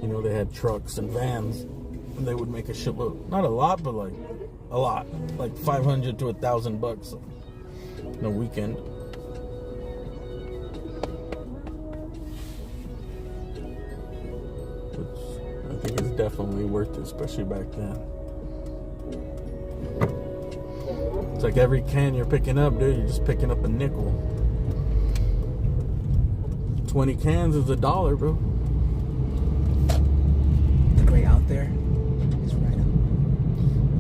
you know, they had trucks and vans, and they would make a shitload. Not a lot, but like a lot, like 500 to 1,000 bucks in a weekend. Which I think is definitely worth it, especially back then. It's like every can you're picking up, dude, you're just picking up a nickel. 20 cans is $1, bro. The way out there is right up.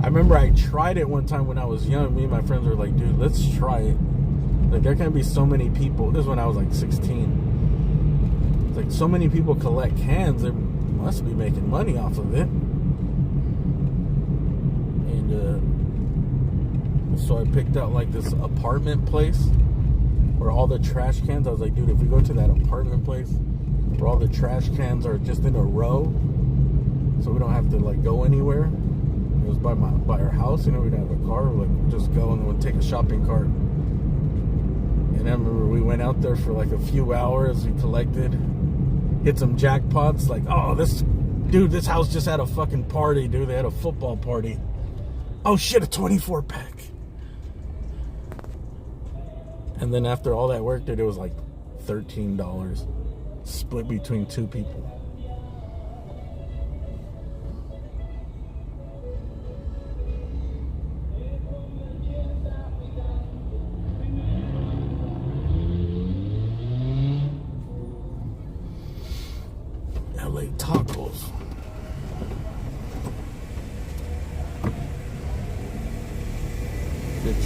I remember I tried it one time when I was young. Me and my friends were like, dude, let's try it. Like, there can't be so many people. This is when I was like 16. It's like so many people collect cans. They must be making money off of it. And, so I picked out like this apartment place where all the trash cans, I was like, dude, if we go to that apartment place where all the trash cans are just in a row, so we don't have to like go anywhere. It was by our house, you know, we didn't have a car, we're like, we'll just go and we'll take a shopping cart. And I remember we went out there for like a few hours, we collected, hit some jackpots, like, oh, this house just had a fucking party, dude. They had a football party. Oh shit, a 24-pack. And then after all that work, dude, it was like $13 split between 2 people.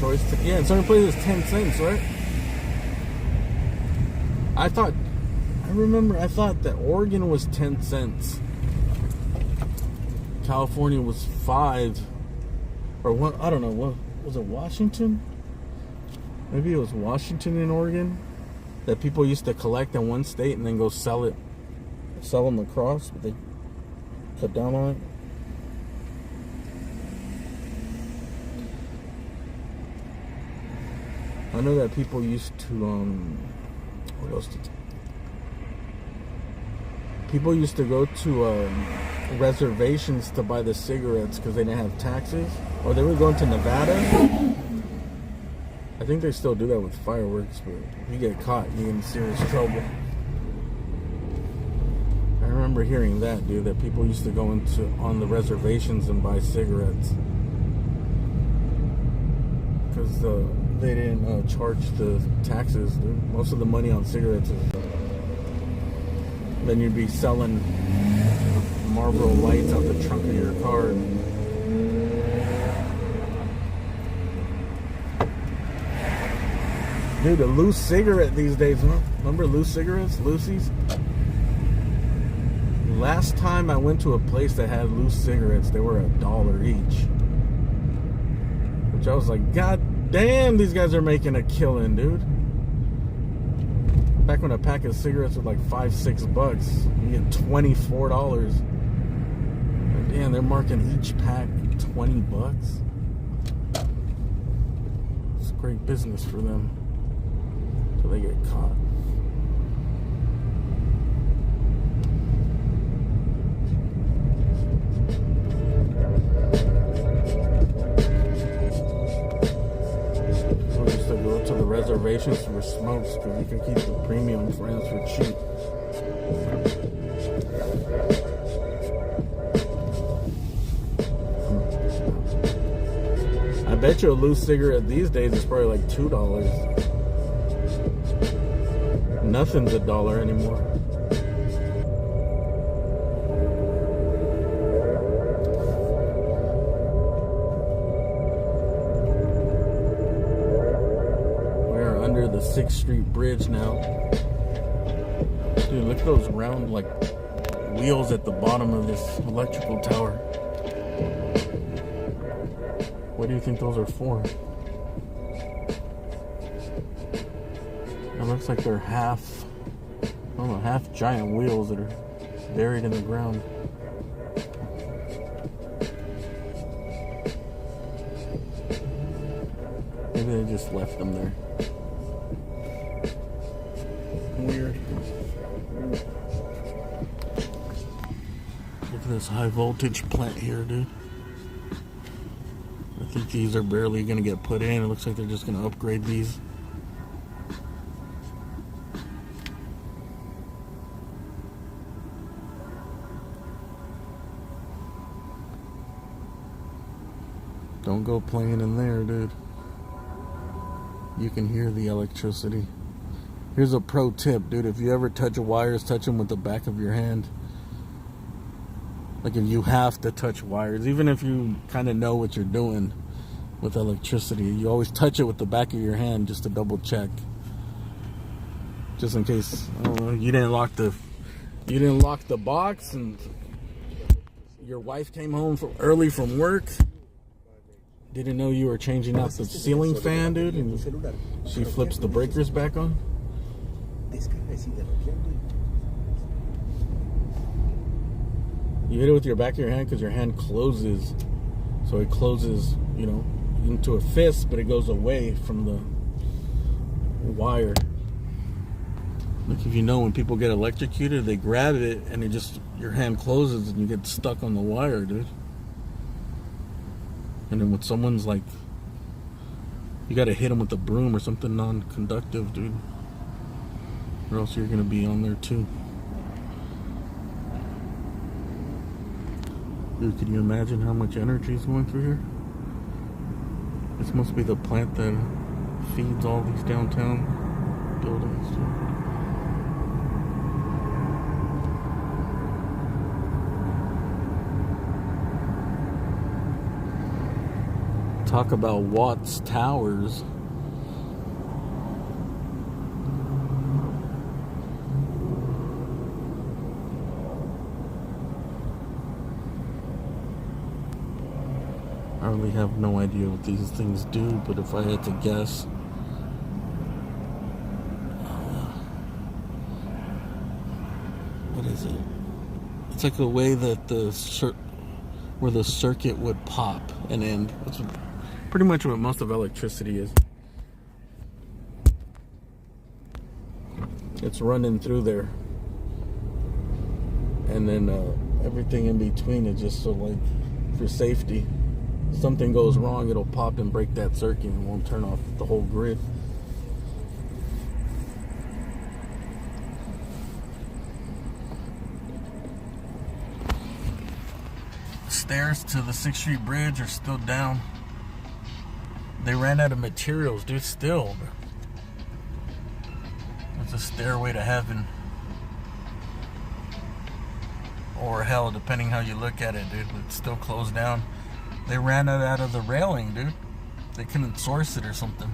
choice. Yeah, in certain places it's 10 cents, right? I thought that Oregon was 10 cents. California was 5. Or what? I don't know. What was it? Washington? Maybe it was Washington and Oregon that people used to collect in one state and then go sell them across, but they cut down on it. I know that people used to what else did people used to go to reservations to buy the cigarettes because they didn't have taxes, or they were going to Nevada. I think they still do that with fireworks, but if you get caught, you get in serious trouble. I remember hearing that, dude, that people used to go on the reservations and buy cigarettes because they didn't charge the taxes, dude. Most of the money on cigarettes is then you'd be selling Marlboro Lights out the trunk of your car. Dude, a loose cigarette these days, huh? Remember loose cigarettes? Loosies? Last time I went to a place that had loose cigarettes, they were $1 each. Which I was like, God damn, these guys are making a killing, dude. Back when a pack of cigarettes was like $5-6, you get $24. Damn, they're marking each pack $20. It's great business for them till they get caught. So we used to go to the reservations for smokes because you can keep the premium friends for cheap. I bet you a loose cigarette these days is probably like $2. Nothing's $1 anymore. We're under the 6th Street Bridge now. Dude, look at those round like wheels at the bottom of this electrical tower. What do you think those are for? It looks like they're half giant wheels that are buried in the ground. Maybe they just left them there. Weird. Look at this high voltage plant here, dude. I think these are barely going to get put in. It looks like they're just going to upgrade these. Don't go playing in there, dude. You can hear the electricity. Here's a pro tip, dude. If you ever touch wires, touch them with the back of your hand. Like if you have to touch wires, even if you kind of know what you're doing with electricity, you always touch it with the back of your hand just to double check. Just in case, I don't know, you didn't lock the box and your wife came home early from work. Didn't know you were changing out the ceiling fan, dude, and she flips the breakers back on. You hit it with your back of your hand because your hand closes. So it closes, you know, into a fist, but it goes away from the wire. Like if you know when people get electrocuted, they grab it and your hand closes and you get stuck on the wire, dude. And then when someone's like, you gotta hit them with a broom or something non-conductive, dude. Or else you're gonna be on there too. Dude, can you imagine how much energy is going through here? This must be the plant that feeds all these downtown buildings, dude. Talk about Watts Towers. I really have no idea what these things do, but if I had to guess, what is it? It's like a way that where the circuit would pop and end. That's pretty much what most of electricity is. It's running through there, and then everything in between is just so like for safety. Something goes wrong, it'll pop and break that circuit and won't turn off the whole grid. Stairs to the 6th Street Bridge are still down. They ran out of materials, dude. Still, it's a stairway to heaven, or hell, depending how you look at it, dude. It's still closed down. They ran it out of the railing, dude. They couldn't source it or something.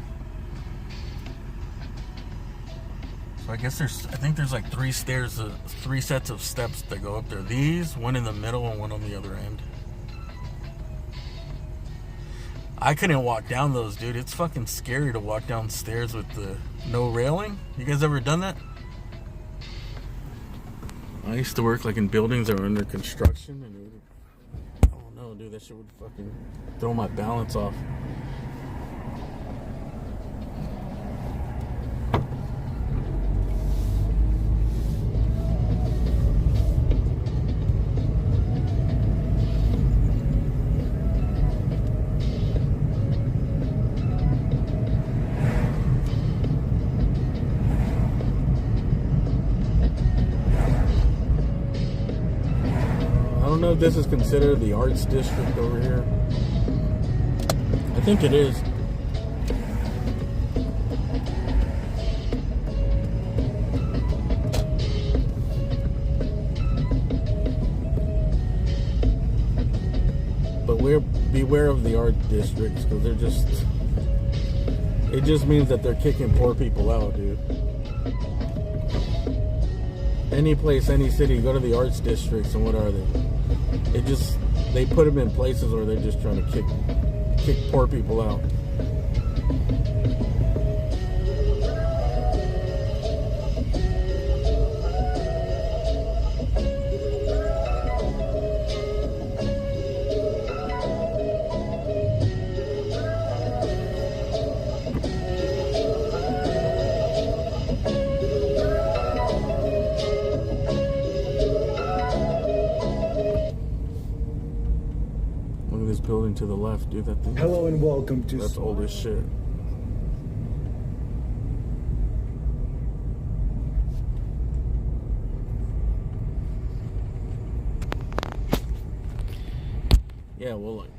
So I guess I think there's like 3 stairs, 3 sets of steps that go up there. These, one in the middle and one on the other end. I couldn't walk down those, dude. It's fucking scary to walk down stairs with the no railing. You guys ever done that? I used to work like in buildings that were under construction, and it would, oh no, dude, that shit would fucking throw my balance off. I don't know if this is considered the arts district over here. I think it is. But beware of the art districts, because they're just, it just means that they're kicking poor people out, dude. Any place, any city, go to the arts districts, and what are they? They put them in places where they're just trying to kick poor people out. Building to the left, dude. That thing. Hello and welcome to. That's old as shit. Yeah, well, like,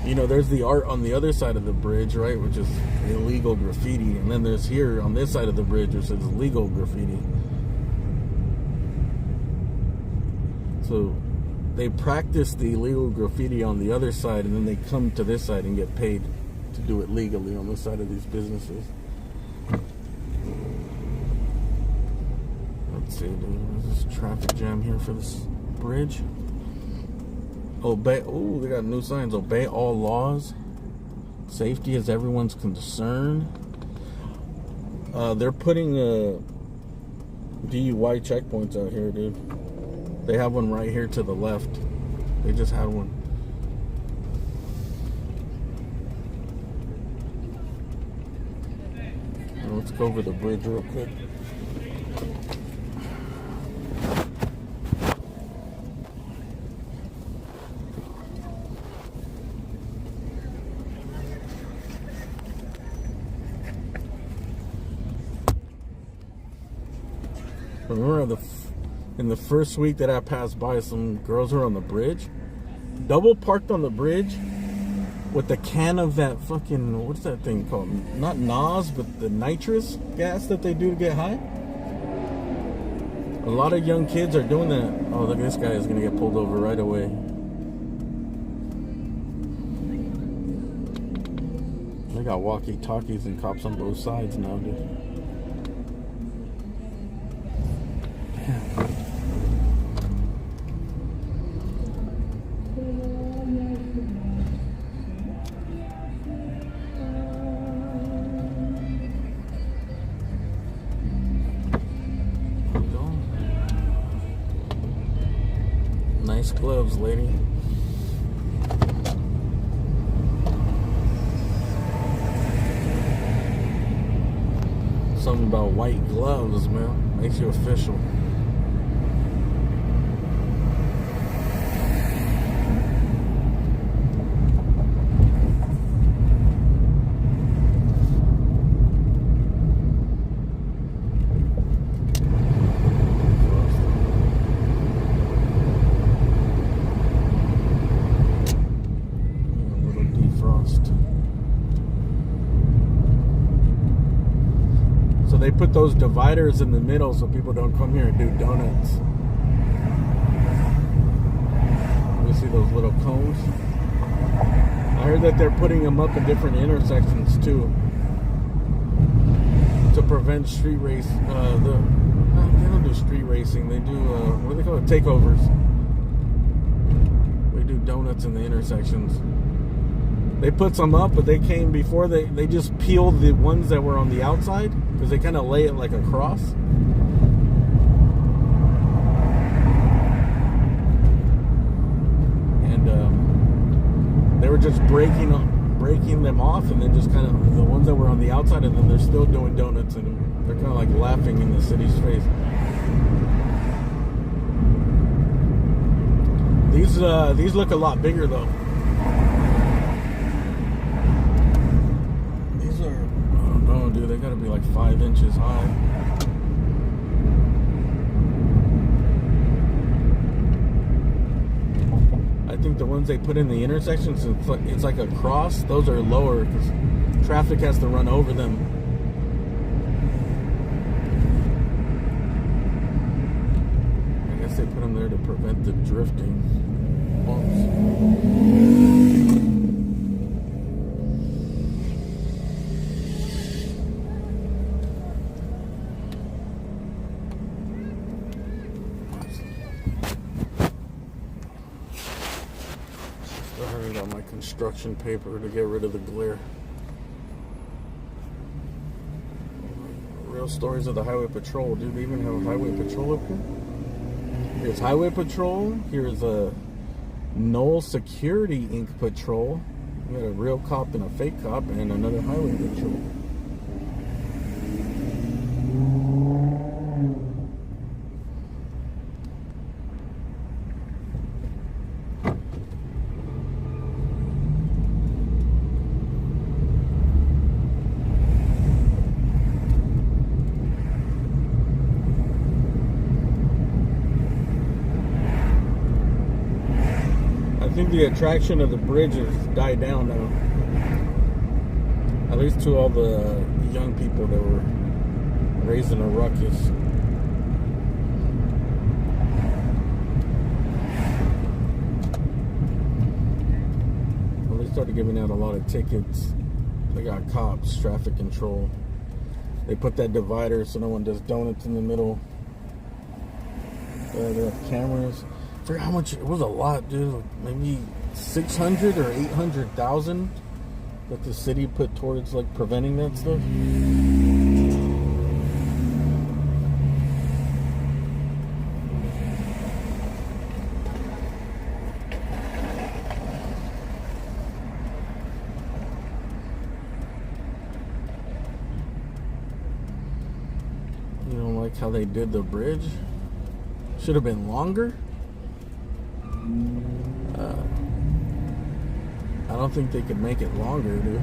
you know, there's the art on the other side of the bridge, right, which is illegal graffiti, and then there's here on this side of the bridge, which is legal graffiti. So they practice the illegal graffiti on the other side, and then they come to this side and get paid to do it legally on this side of these businesses. Let's see, dude. There's this traffic jam here for this bridge. Obey. Oh, they got new signs. Obey all laws. Safety is everyone's concern. They're putting DUI checkpoints out here, dude. They have one right here to the left. They just had one. Now let's go over the bridge real quick. Remember in the first week that I passed by, some girls were on the bridge, double parked on the bridge with a can of that fucking, what's that thing called? Not NOS, but the nitrous gas that they do to get high. A lot of young kids are doing that. Oh, look, this guy is gonna get pulled over right away. got walkie-talkies and cops on both sides now, dude. Damn. Nice gloves, lady. Something about white gloves, man. Makes you official. They put those dividers in the middle so people don't come here and do donuts. You see those little cones? I heard that they're putting them up in different intersections too, to prevent street race. They don't do street racing. They do what do they call it? Takeovers. They do donuts in the intersections. They put some up, but they came before they just peeled the ones that were on the outside because they kind of lay it like a cross. And they were just breaking them off, and then just kind of the ones that were on the outside, and then they're still doing donuts, and they're kind of like laughing in the city's face. These look a lot bigger though. Dude, they gotta be like 5 inches high. I think the ones they put in the intersections, it's like a cross. Those are lower because traffic has to run over them. I guess they put them there to prevent the drifting. On my construction paper to get rid of the glare. Real stories of the highway patrol. Do they even have highway patrol up here? Here's highway patrol. Here's a Knoll Security Inc. patrol. We got a real cop and a fake cop, and another highway patrol. I think the attraction of the bridge has died down now. At least to all the young people that were raising a ruckus. Well, they started giving out a lot of tickets. They got cops, traffic control. They put that divider so no one does donuts in the middle. They have cameras. I forgot how much, it was a lot, dude. Like maybe 600 or 800,000 that the city put towards like preventing that stuff. You don't like how they did the bridge? Should have been longer. I don't think they could make it longer, dude.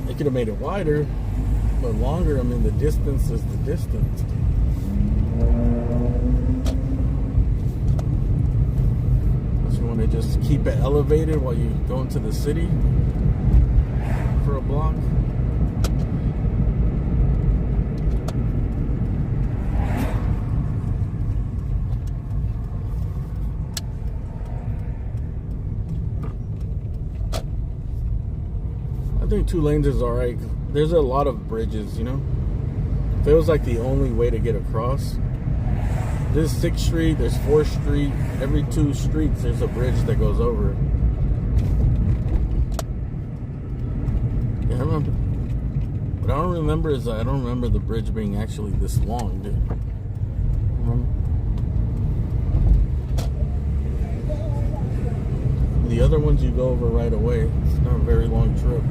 They could have made it wider, but longer. I mean, the distance is the distance. Unless you want to just keep it elevated while you go into the city for a block. think 2 lanes is alright. There's a lot of bridges, you know. If it was like the only way to get across, this 6th Street, there's 4th Street. Every 2 streets, there's a bridge that goes over. Yeah, I remember. What I don't remember is I don't remember the bridge being actually this long, dude. Remember? The other ones you go over right away. It's not a very long trip.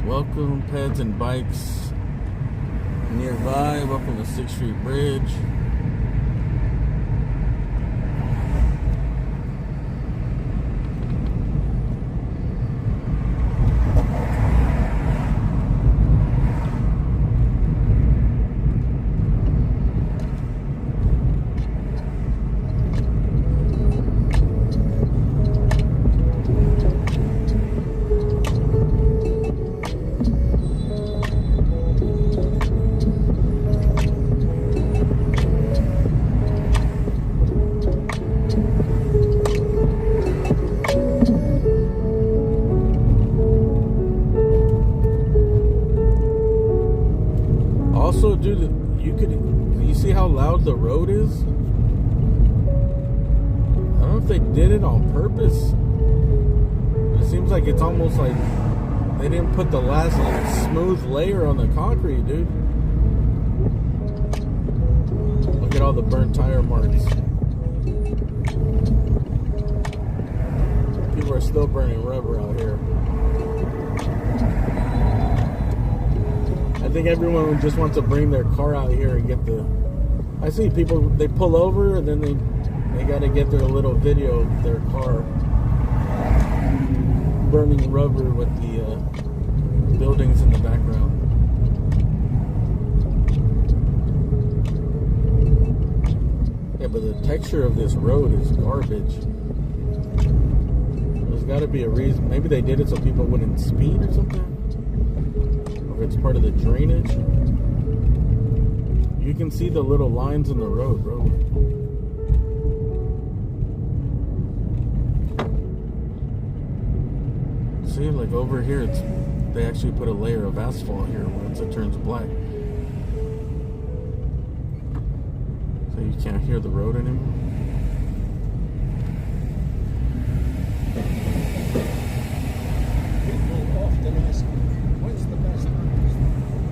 Welcome, pets and bikes nearby. Welcome to 6th Street Bridge. Also, dude, you see how loud the road is? I don't know if they did it on purpose. It seems like it's almost like they didn't put the last like smooth layer on the concrete, dude. Look at all the burnt tire marks. People are still burning rubber out here. I think everyone just wants to bring their car out here and get the... I see people, they pull over and then they got to get their little video of their car burning rubber with the buildings in the background. Yeah, but the texture of this road is garbage. There's got to be a reason. Maybe they did it so people wouldn't speed or something. It's part of the drainage. You can see the little lines in the road, bro. See, like over here, they actually put a layer of asphalt here once it turns black. So you can't hear the road anymore.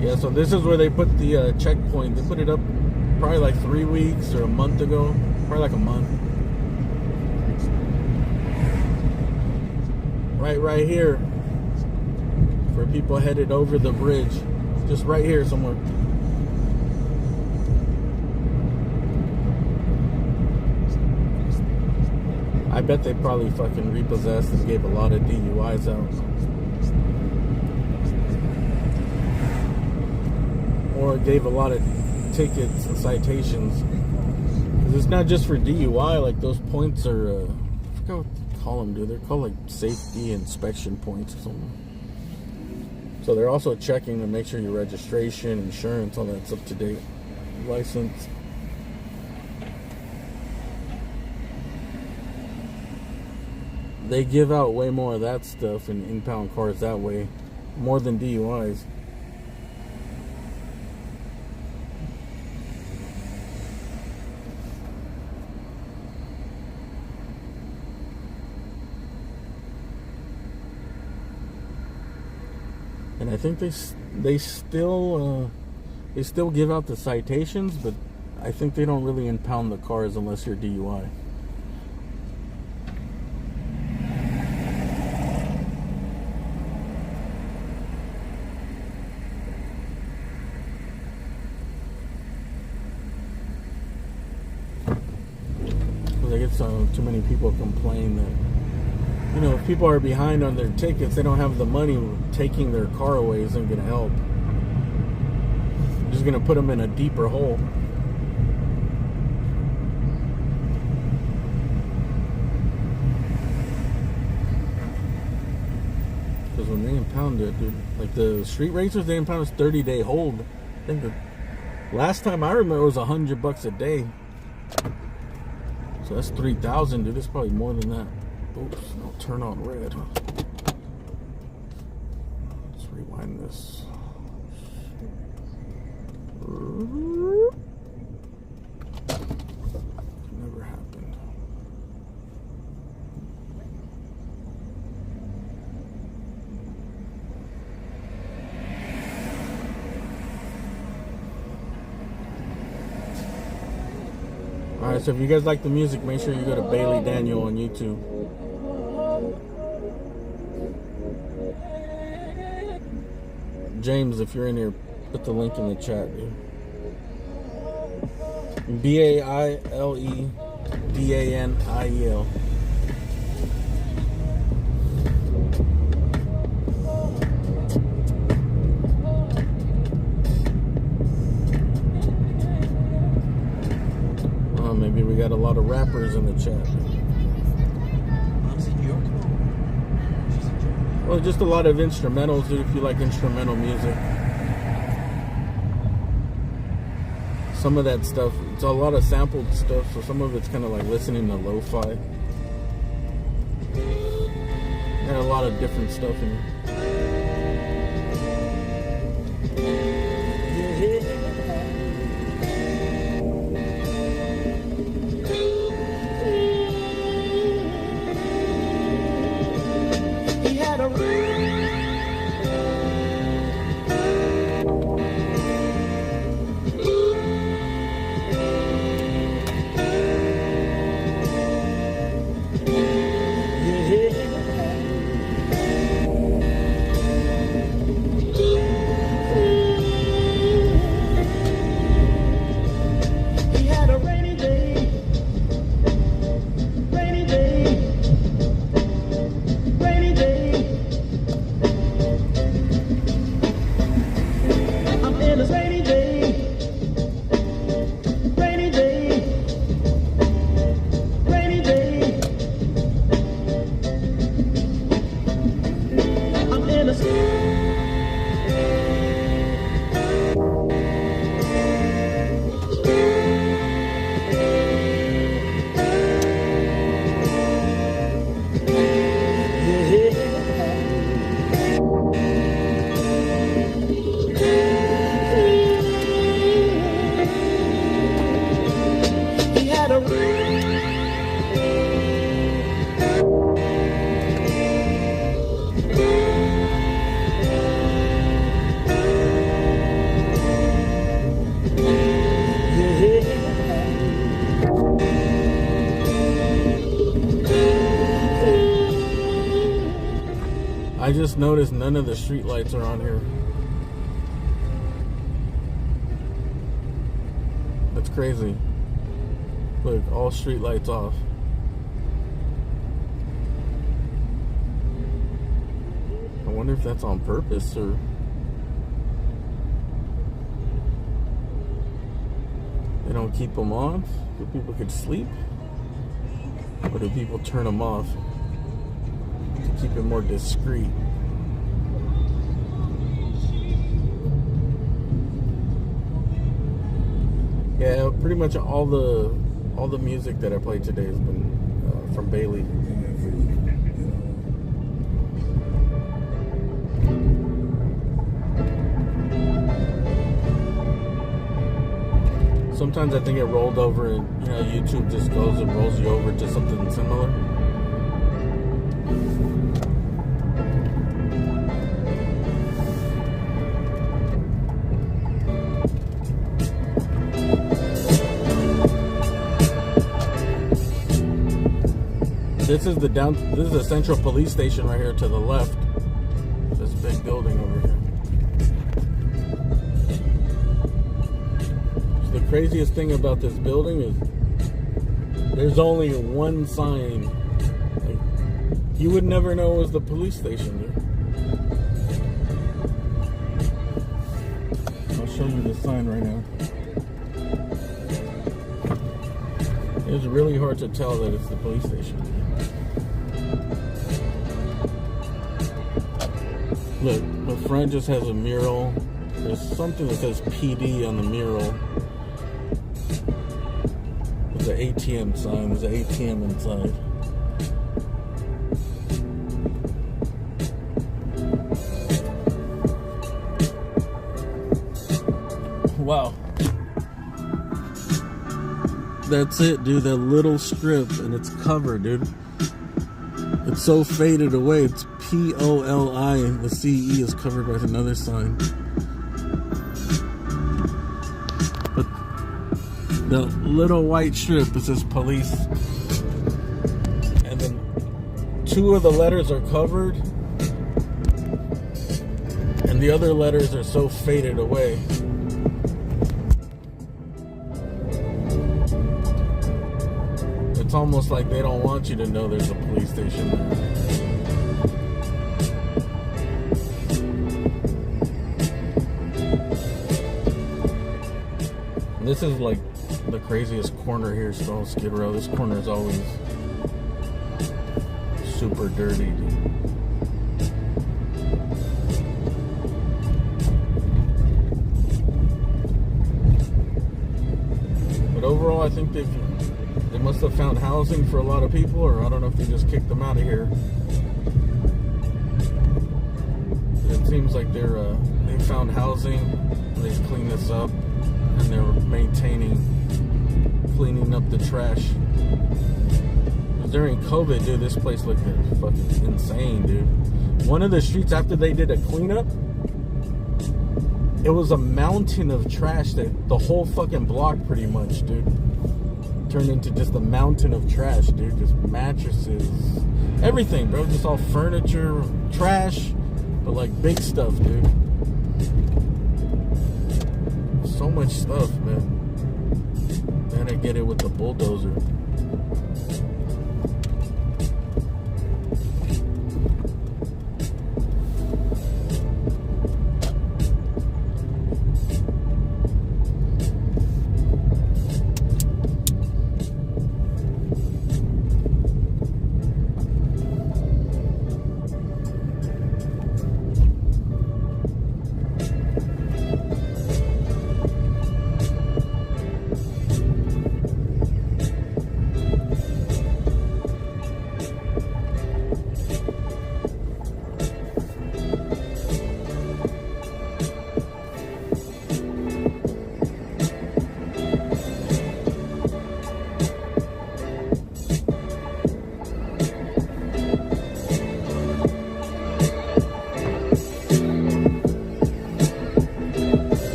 Yeah, so this is where they put the checkpoint. They put it up probably like 3 weeks or a month ago. Probably like a month. Right here. For people headed over the bridge. Just right here somewhere. I bet they probably fucking repossessed and gave a lot of DUIs out. Or gave a lot of tickets and citations. Because it's not just for DUI, like those points are, I forgot what they call them, dude. They're called like safety inspection points or something. So they're also checking to make sure your registration, insurance, all that's up to date. License. They give out way more of that stuff and impound cars that way. More than DUIs. And I think they still give out the citations, but I think they don't really impound the cars unless you're DUI. Because I get too many people complain that, you know, if people are behind on their tickets, they don't have the money. Taking their car away isn't going to help. Just going to put them in a deeper hole. Because when they impound it, dude, like the street racers, they impound us 30-day hold. I think the last time I remember it was $100 a day. So that's 3,000, dude. It's probably more than that. Oops, I'll turn on red. Let's rewind this. Never happened. Alright, so if you guys like the music, make sure you go to Bailey Daniel on YouTube. James, if you're in here, put the link in the chat, dude. BAILEDANIEL. Oh, maybe we got a lot of rappers in the chat. Well, just a lot of instrumentals, dude, if you like instrumental music. Some of that stuff, it's a lot of sampled stuff, so some of it's kind of like listening to lo-fi. And a lot of different stuff in here. I just noticed none of the street lights are on here. That's crazy. Look, all street lights off. I wonder if that's on purpose or they don't keep them on so people could sleep, or do people turn them off to keep it more discreet? Yeah, pretty much all the music that I played today has been from Bailey. Sometimes I think it rolled over and, you know, YouTube just goes and rolls you over to something similar. This is the Central Police Station right here to the left. This big building over here. So the craziest thing about this building is There's only one sign. Like, you would never know it was the police station, dude. I'll show you the sign right now. It's really hard to tell that it's the police station. Look, the front just has a mural. There's something that says PD on the mural. There's an ATM sign. There's an ATM inside. Wow. That's it, dude. That little strip, and it's covered, dude. It's so faded away. It's POLI, and the CE is covered by another sign. But the little white strip, it says police. And then 2 of the letters are covered, and the other letters are so faded away. It's almost like they don't want you to know there's a police station there. This is like the craziest corner here, so Skid Row. This corner is always super dirty. But overall, I think they must have found housing for a lot of people, or I don't know if they just kicked them out of here. It seems like they found housing, and they cleaned this up, and they're cleaning up the trash. During COVID, dude, this place looked fucking insane, dude. One of the streets after they did a cleanup, it was a mountain of trash that the whole fucking block pretty much, dude. Turned into just a mountain of trash, dude. Just mattresses, everything, bro. Just all furniture, trash, but like big stuff, dude. So much stuff, man. Then I get it with the bulldozer.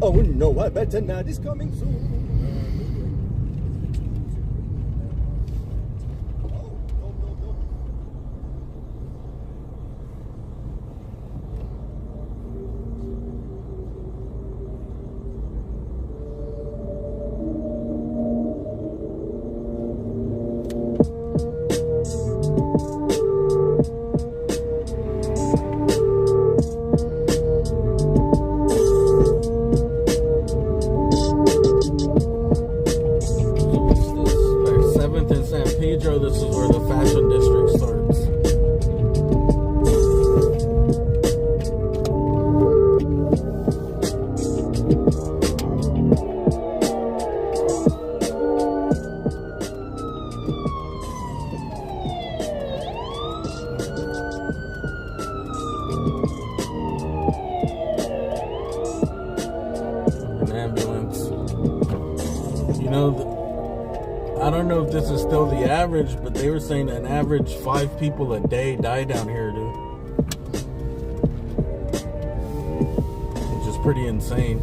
Oh no, I bet tonight is coming soon. guess it's still the average, but they were saying an average 5 people a day die down here, dude. Which is pretty insane.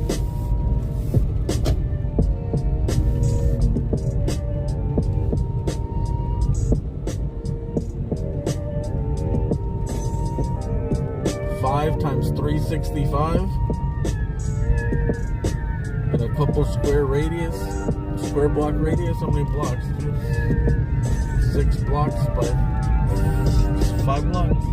Times 365 and a couple square block radius. How many blocks? 6 blocks, but 5 blocks.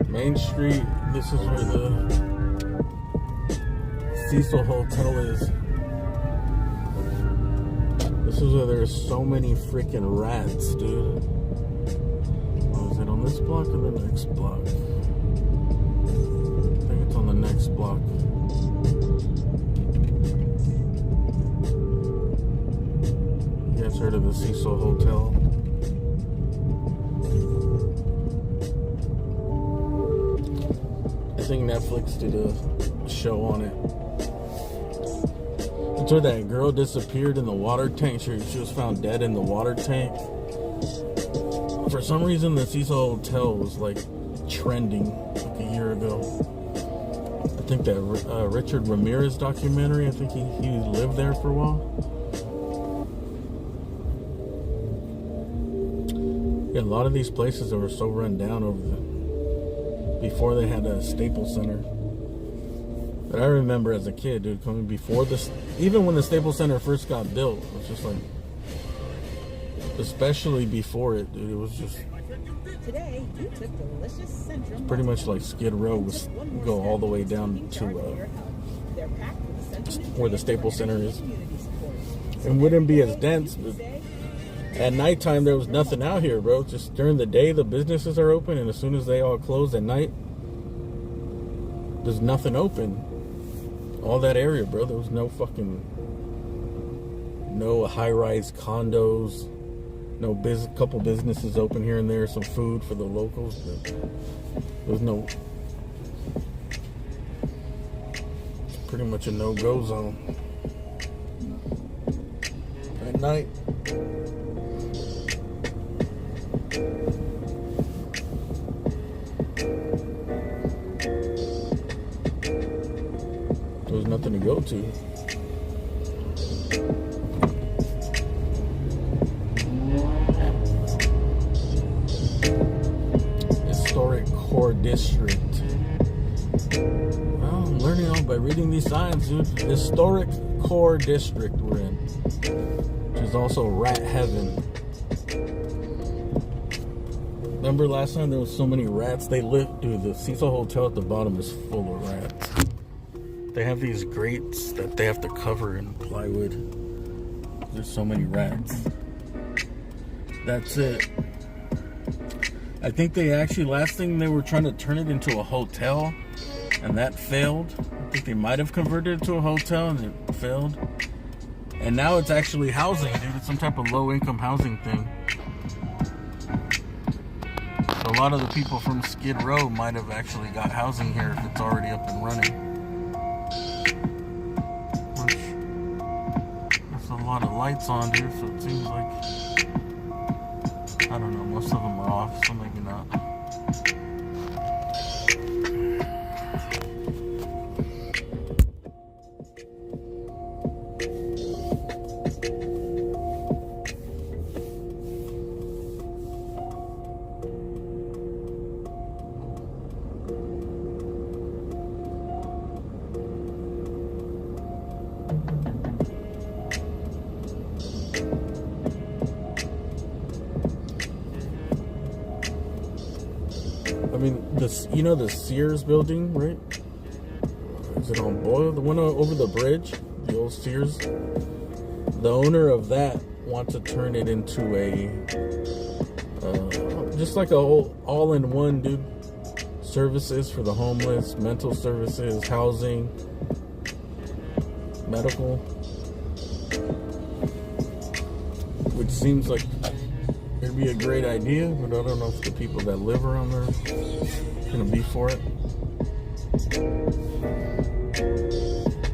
Main Street, this is where the Cecil Hotel is. This is where there's so many freaking rats, dude. Oh, is it on this block or the next block? I think it's on the next block. You guys heard of the Cecil Hotel? I think Netflix did a show on it. It's where that girl disappeared in the water tank. She was found dead in the water tank. For some reason, the Cecil Hotel was like trending like a year ago. I think that Richard Ramirez documentary, I think he lived there for a while. Yeah, a lot of these places that were so run down before they had a Staples Center. But I remember as a kid, dude, coming before this, even when the Staples Center first got built, it was just like, especially before it, dude, it was just Today, you took delicious Centrum. pretty much like Skid Row was go all the way down to where the Staples Center is. It wouldn't be as dense, but at nighttime there was nothing out here, bro. Just during the day the businesses are open, and as soon as they all close at night, there's nothing open. All that area, bro, there was no high-rise condos, no couple businesses open here and there, some food for the locals, but there was no, it's pretty much a no-go zone at night. There's nothing to go to. Historic Core District. Well, I'm learning all by reading these signs, dude. Historic Core District we're in, which is also rat heaven. Remember last time there was so many rats? They lived, dude. The Cecil Hotel at the bottom is full of rats. They have these grates that they have to cover in plywood. There's so many rats. That's it. I think they actually, last thing they were trying to turn it into a hotel, and that failed. I think they might have converted it to a hotel and it failed. And now it's actually housing, dude. It's some type of low-income housing thing. So a lot of the people from Skid Row might have actually got housing here if it's already up and running. Which, there's a lot of lights on, dude, so it seems like, I don't know, most of them are off, so maybe not. I mean, this, you know, the Sears building, right? Is it on Boyle? The one over the bridge, the old Sears. The owner of that wants to turn it into a, just like a whole all-in-one, dude. Services for the homeless, mental services, housing, medical. Which seems like it'd be a great idea, but I don't know if the people that live around there are gonna be for it.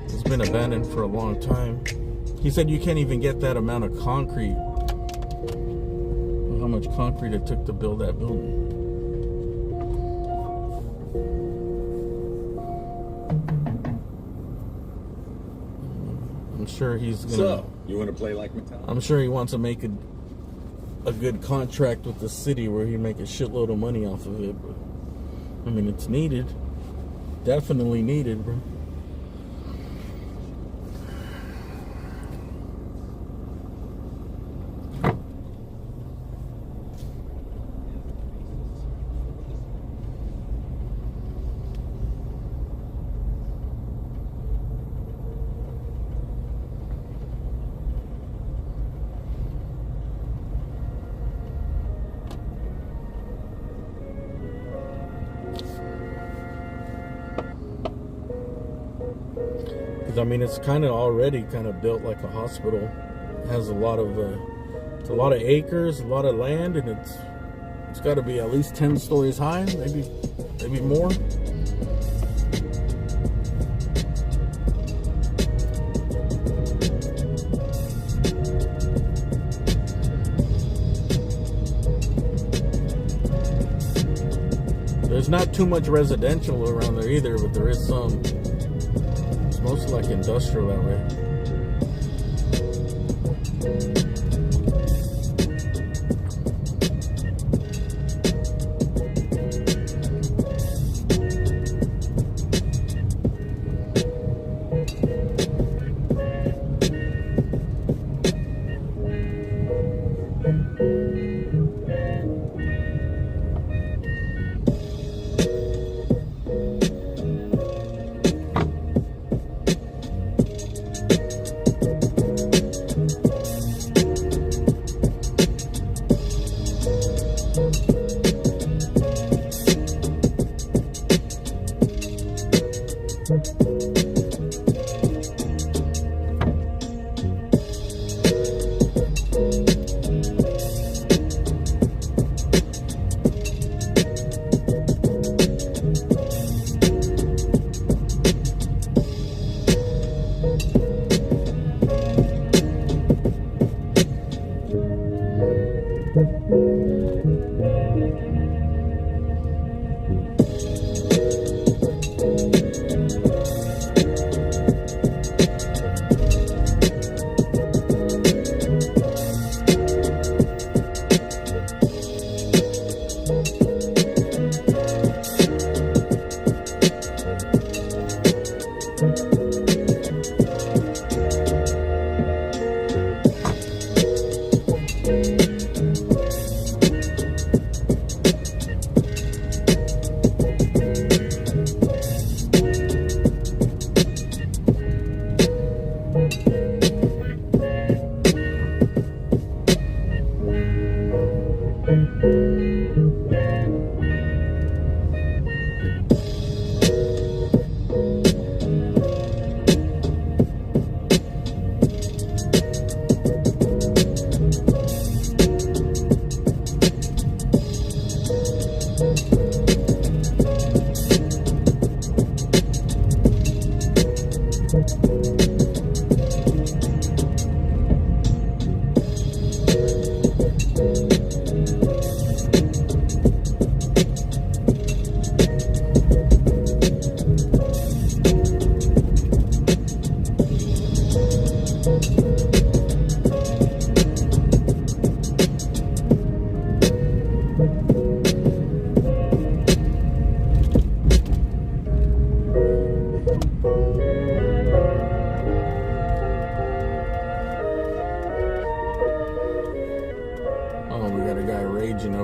It's been abandoned for a long time. He said you can't even get that amount of concrete. How much concrete it took to build that building. I'm sure he's gonna. So, you want to play like Metallica? I'm sure he wants to make a good contract with the city where he make a shitload of money off of it. But I mean, it's needed. Definitely needed, bro. I mean, it's kind of already kind of built like a hospital. It has a lot of acres, a lot of land, and it's got to be at least 10 stories high, maybe more. There's not too much residential around there either, but there is some. Mostly like industrial that way.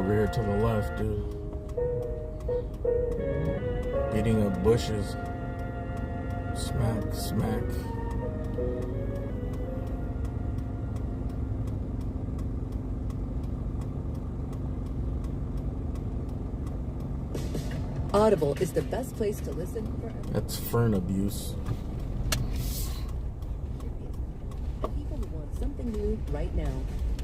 over here to the left, dude. Beating up bushes. Smack, smack. Audible is the best place to listen forever. That's fern abuse. People who want something new right now.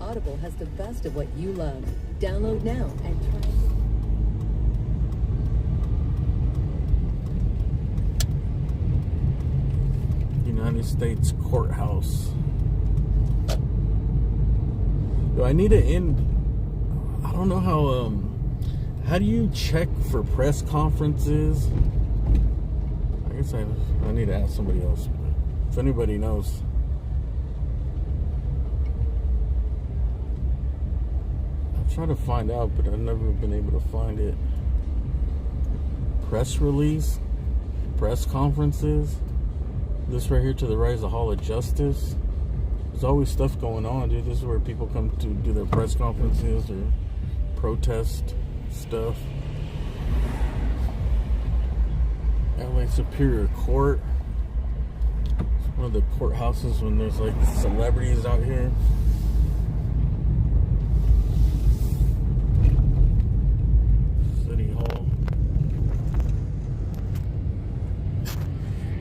Audible has the best of what you love. Download now and try. United States Courthouse. Do I need to end? I don't know how do you check for press conferences? I guess I need to ask somebody else. If anybody knows. I've tried to find out, but I've never been able to find it. Press release? Press conferences? This right here to the right is the Hall of Justice. There's always stuff going on, dude. This is where people come to do their press conferences or protest stuff. LA Superior Court. It's one of the courthouses when there's like celebrities out here. City Hall.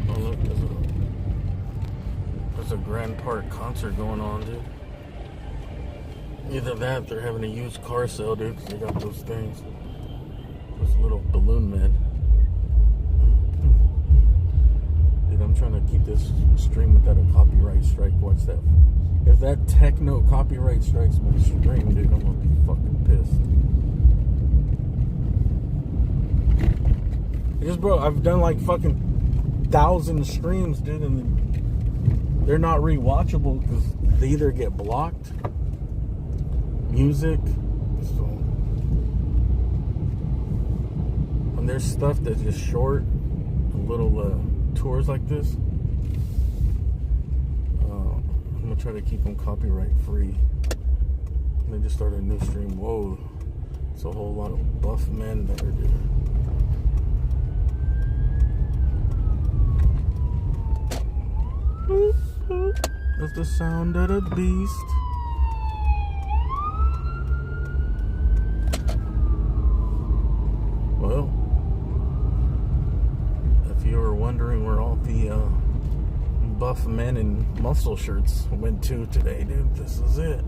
Oh look, there's a Grand Park concert going on, dude. Either that, they're having a used car sale, dude, 'cause they got those things. Those little balloon men. Dude, I'm trying to keep this stream without a copyright strike. Watch that. If that techno copyright strikes my stream, dude, I'm gonna be fucking pissed. Because, bro, I've done like fucking 1,000 streams, dude, and they're not rewatchable because they either get blocked. Music, so when there's stuff that's just short, little tours like this, I'm gonna try to keep them copyright free. And they just started a new stream. Whoa, it's a whole lot of buff men that are doing. That's the sound of the beast. Well, if you were wondering where all the buff men in muscle shirts went to today, dude, this is it.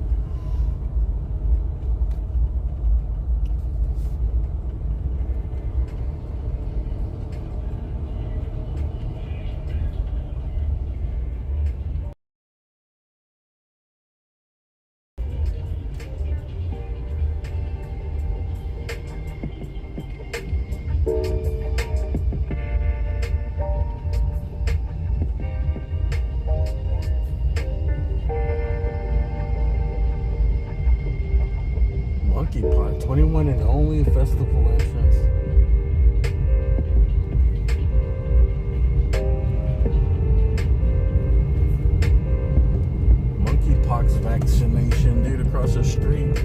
Monkey Pot, 21 and only festival entrance. Monkeypox vaccination, dude, across the street.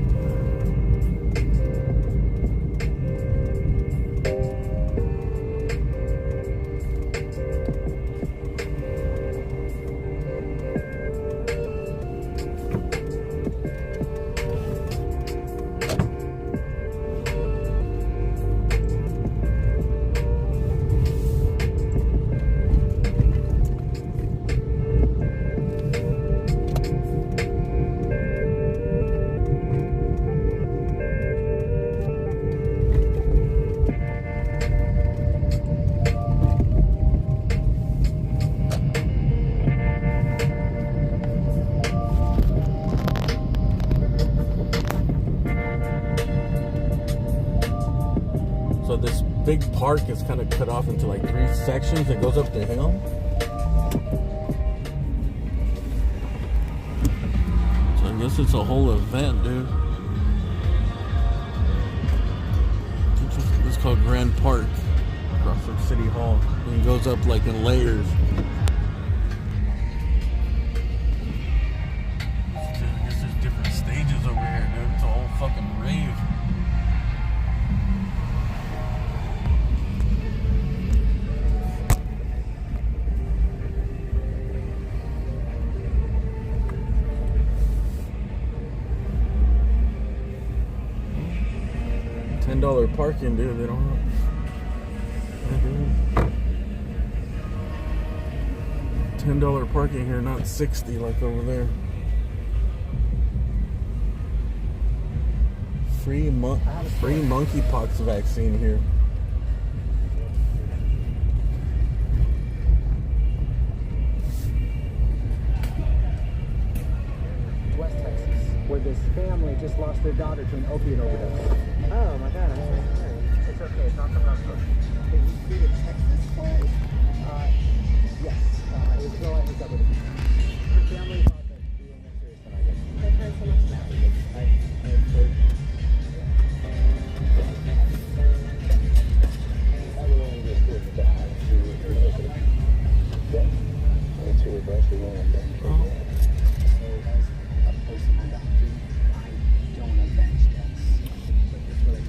So this big park is kind of cut off into like 3 sections. It goes up the hill. So I guess it's a whole event, dude. It's called Grand Park across from City Hall. And it goes up like in layers. I guess there's different stages over here, dude. It's a whole fucking rave. $10 parking, dude. They don't have. $10 parking here, not $60 like over there. Free monkeypox vaccine here. West Texas, where this family just lost their daughter to an opiate overdose. Oh my God, I'm so sorry. It's okay, it's not coming out close. Did you see the Texas story? Yes. It was a girl I hooked up with. Her family thought that we were more serious than I guess. I've heard so much about it. I've heard. I will only just do it with that. It's your reverse, we won't have done. So, as a person and doctor, I don't avenge deaths. But it's really,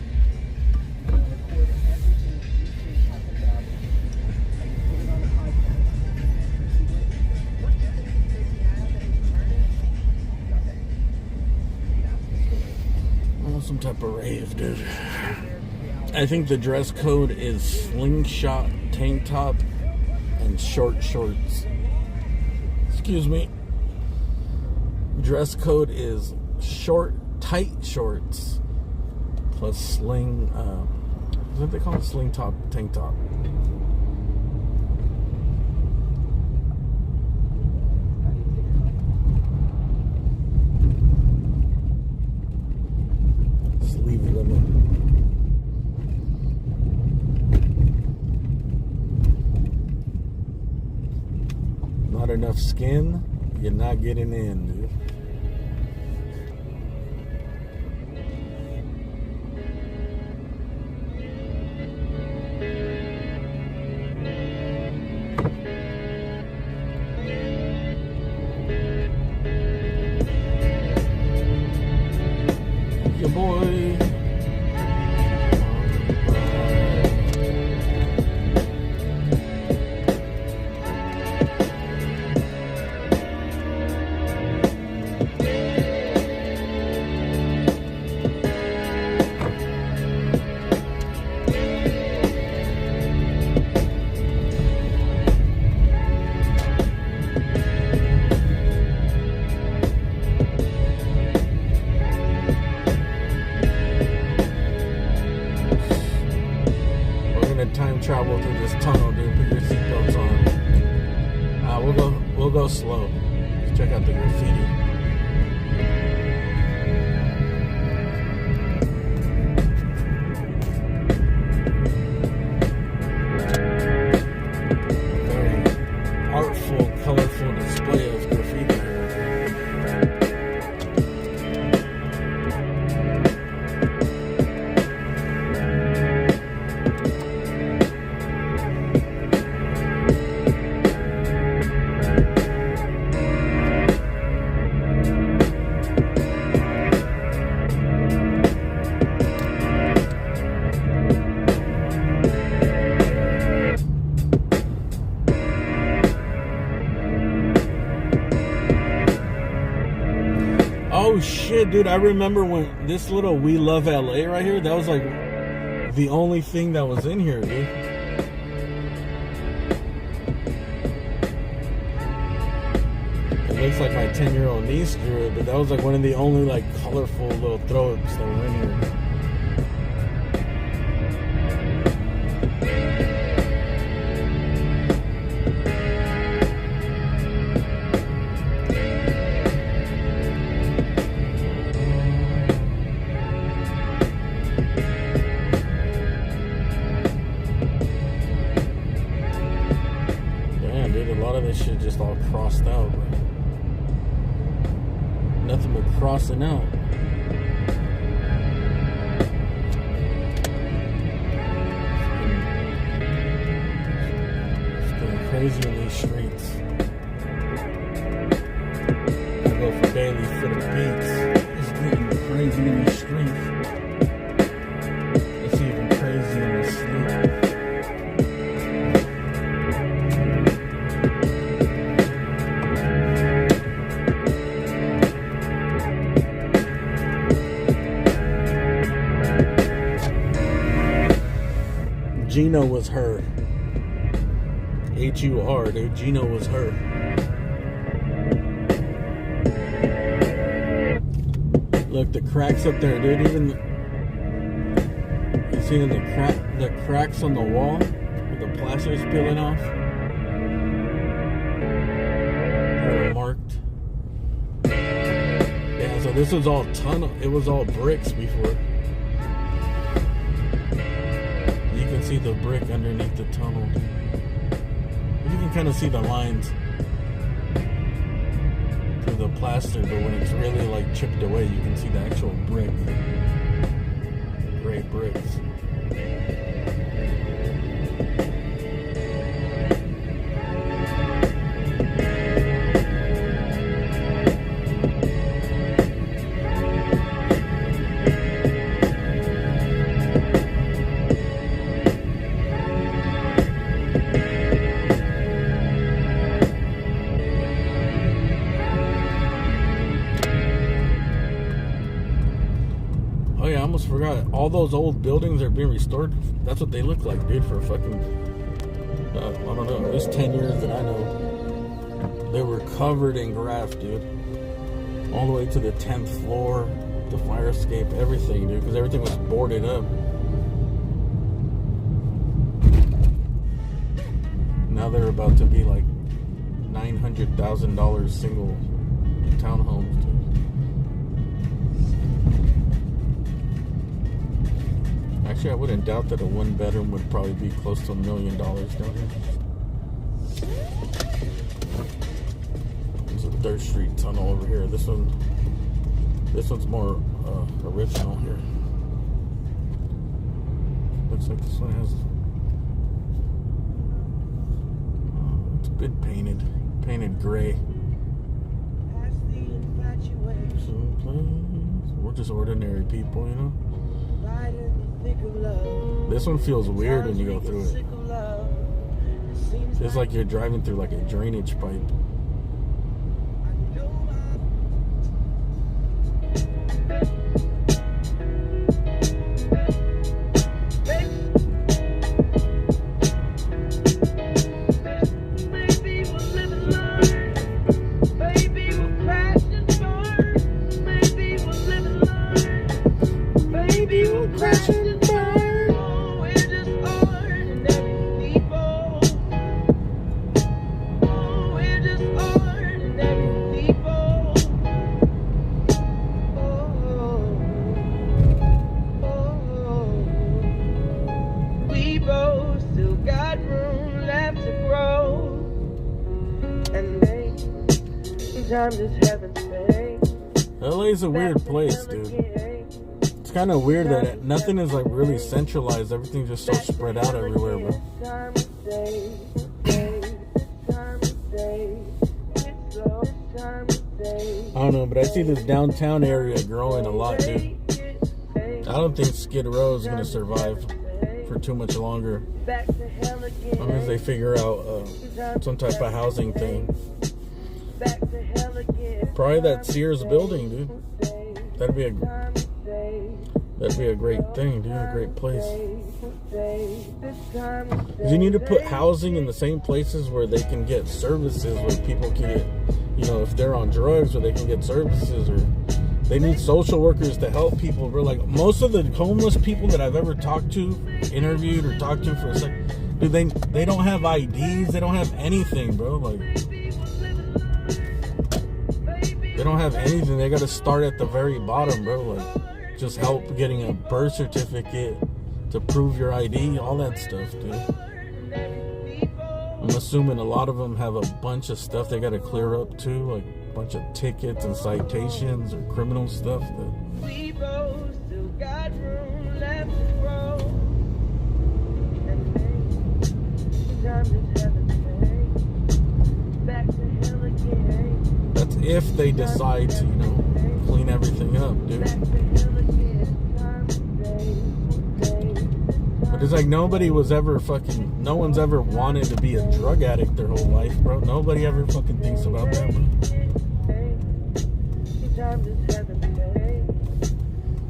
you record everything you think happened about it, and you put it on a podcast. What evidence does he have that he's murdered? Nothing. That's the story. Oh, some type of rave, dude. I think the dress code is slingshot tank top and short shorts. Excuse me. Dress code is tight shorts plus sling. What they call it? Sling top, tank top. Sleeve limit. Not enough skin, you're not getting in, dude. Your boy. Time travel through this tunnel, dude. Put your seatbelts on. We'll go slow. Let's check out the graffiti. Very artful, colorful display of graffiti. Oh shit, dude, I remember when this little We Love LA right here, that was like the only thing that was in here, dude. It looks like my 10-year-old niece drew it, but that was like one of the only like colorful little throwups that were in here. This shit just all crossed out, bro. Nothing but crossing out. It's getting crazy in these streets. I go for daily for the beats. It's getting crazy in these streets. It's even crazy in the sleep. Gina was her. H-U-R, dude. Gina was her. Look, the cracks up there, dude. Even you see the cracks on the wall where the plaster's peeling off. They're marked. Yeah, so this was all tunnel. It was all bricks before. You can see the brick underneath the tunnel. You can kind of see the lines through the plaster, but when it's really like chipped away, you can see the actual brick. Gray bricks. Forgot all those old buildings are being restored. That's what they look like, dude. For fucking I don't know, at least 10 years that I know, they were covered in graff, dude. All the way to the 10th floor, the fire escape, everything, dude, because everything was boarded up. Now they're about to be like $900,000 single townhomes, dude. Actually, I wouldn't doubt that a one bedroom would probably be close to $1 million down here. There's a Third Street tunnel over here. This one's more original here. Looks like this one has. It's been painted gray. We're just ordinary people, you know. This one feels weird when you go through it. It's like you're driving through like a drainage pipe. LA's a weird place, dude. It's kind of weird that nothing is like really centralized. Everything's just so spread out everywhere, bro. I don't know, but I see this downtown area growing a lot, dude. I don't think Skid Row is gonna survive for too much longer, as long as they figure out some type of housing thing. Probably that Sears building, dude. That'd be a great thing, dude. A great place. You need to put housing in the same places where they can get services, where people can get, you know, if they're on drugs, where they can get services, or they need social workers to help people. Bro, like most of the homeless people that I've ever talked to, interviewed, or talked to for a second, dude, they don't have IDs. They don't have anything, bro. Like. They don't have anything. They got to start at the very bottom, bro. Like, just help getting a birth certificate to prove your ID, all that stuff, dude. I'm assuming a lot of them have a bunch of stuff they got to clear up too, like a bunch of tickets and citations or criminal stuff. We both still got room left to grow. And sometimes it's heaven back to hell again. That's if they decide to, you know, clean everything up, dude. But it's like no one's ever wanted to be a drug addict their whole life, bro. Nobody ever fucking thinks about that, bro. Sometimes it's heaven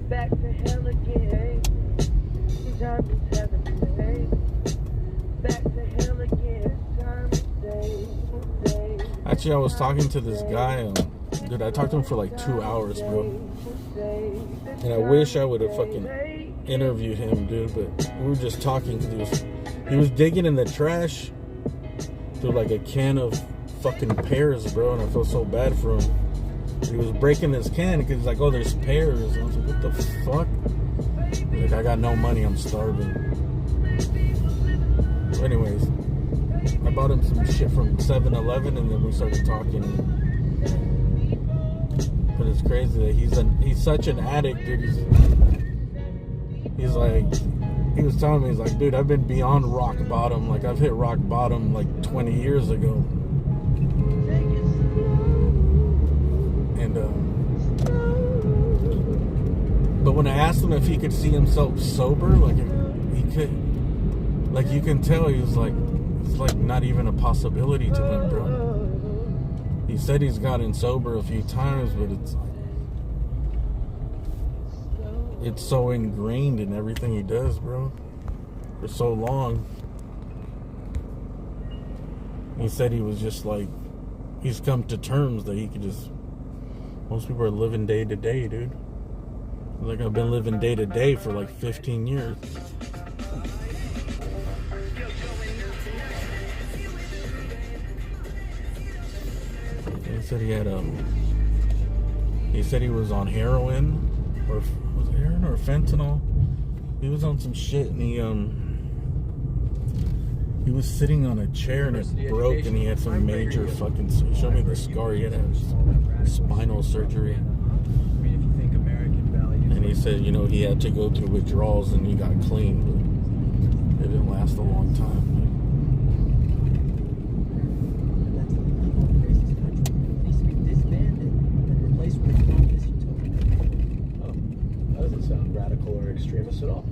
back to hell again. Sometimes it's heaven Actually, I was talking to this guy. Dude, I talked to him for like 2 hours, bro. And I wish I would have fucking interviewed him, dude. But we were just talking because he was digging in the trash through like a can of fucking pears, bro. And I felt so bad for him. He was breaking this can because he's like, oh, there's pears. And I was like, what the fuck? Like, I got no money. I'm starving. So anyways, I bought him some shit from 7-Eleven, and then we started talking. But it's crazy that he's such an addict, dude. He's like, he was telling me, he's like, dude, I've been beyond rock bottom. Like, I've hit rock bottom like 20 years ago. And but when I asked him if he could see himself sober, like he could, like you can tell he was like, it's like not even a possibility to him, bro. He said he's gotten sober a few times, but it's so ingrained in everything he does, bro, for so long. He said he was just like, he's come to terms that he could just, most people are living day to day, dude. Like, I've been living day to day for like 15 years. He said he had he said he was on heroin, or was it heroin or fentanyl? He was on some shit, and he was sitting on a chair and it broke, and he had some major fucking, he showed me the scar. He had spinal surgery. And he said, you know, he had to go through withdrawals and he got clean, but it didn't last a long time. Oh, that doesn't sound radical or extremist at all.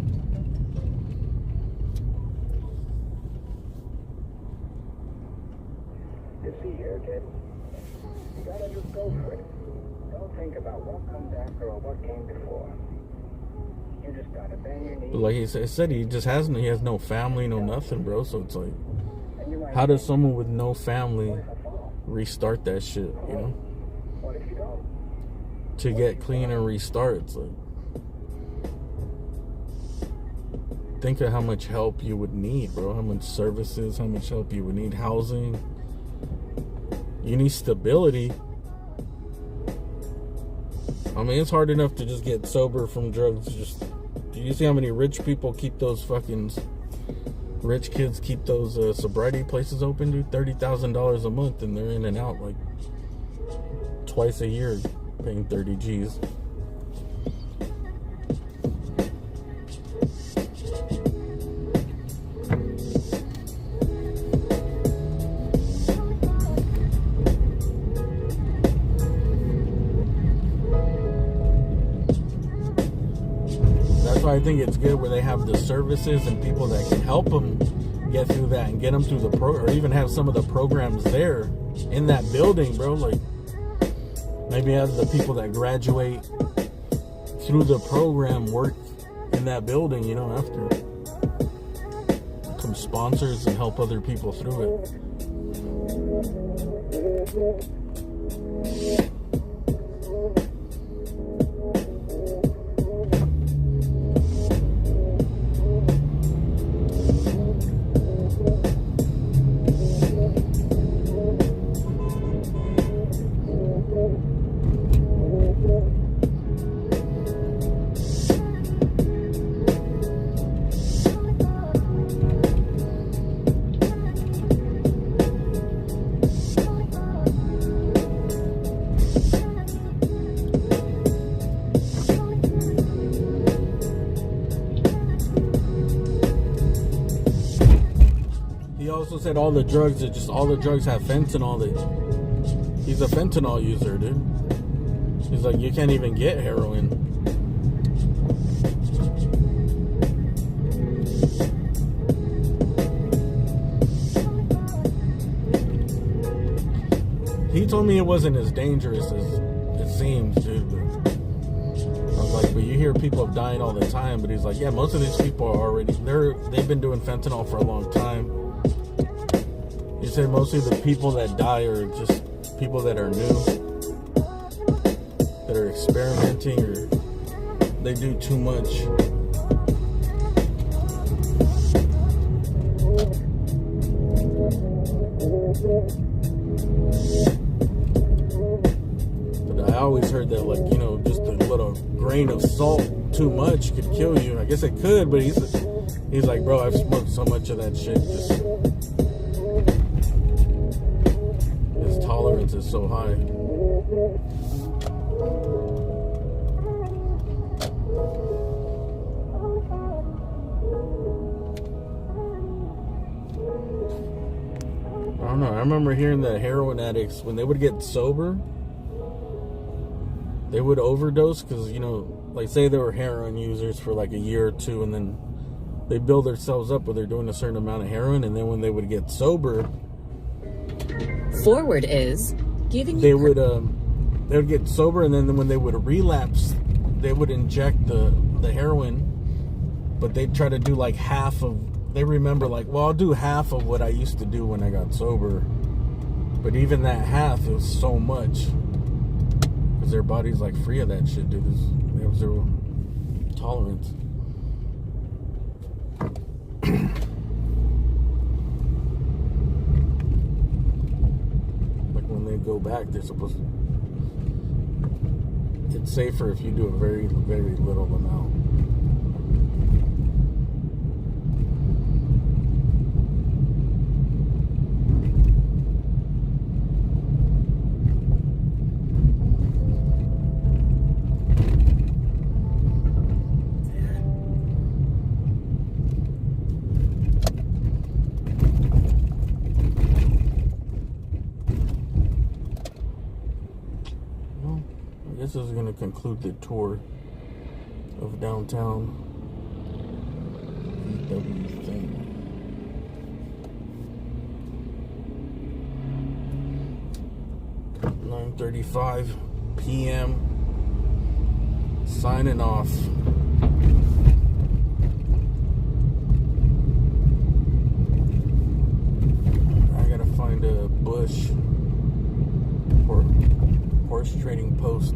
You see here, kid, you gotta just go for it. Don't think about what comes after or what came before. You just gotta bend your knees. But like he said, he has no family, no nothing, bro. So it's like, how does someone with no family restart that shit, you know? What if you don't? To get clean and restart, it's like, think of how much help you would need, bro. How much services, how much help you would need, housing. You need stability. I mean, it's hard enough to just get sober from drugs. Just, do you see how many rich people keep those fucking, rich kids keep those sobriety places open, dude? $30,000 a month, and they're in and out like twice a year, paying 30 G's. I think it's good where they have the services and people that can help them get through that and get them through the or even have some of the programs there in that building, bro. Like, maybe have the people that graduate through the program work in that building, you know, after. Become sponsors and help other people through it. Said all the drugs have fentanyl. He's a fentanyl user, dude. He's like, you can't even get heroin. He told me it wasn't as dangerous as it seems, dude. But I was like, but you hear people dying all the time. But he's like, yeah, most of these people are already they've been doing fentanyl for a long time. He said mostly the people that die are just people that are new, that are experimenting, or they do too much. But I always heard that, like, you know, just a little grain of salt too much could kill you. I guess it could, but he's like, bro, I've smoked so much of that shit, just his tolerance is so high. I don't know. I remember hearing that heroin addicts, when they would get sober, they would overdose because, you know, like, say they were heroin users for like a year or two, and then they build themselves up where they're doing a certain amount of heroin, and then when they would get sober, Forward is giving they would get sober, and then when they would relapse, they would inject the heroin, but they'd try to do like half of. They remember, like, well, I'll do half of what I used to do when I got sober, but even that half, it was so much because their body's like free of that shit, dude. They have zero tolerance. Like, when they go back, they're supposed to. It's safer if you do a very, very little amount. This is going to conclude the tour of downtown VW thing. .9:35 p.m. Signing off. I gotta find a bush or horse trading post.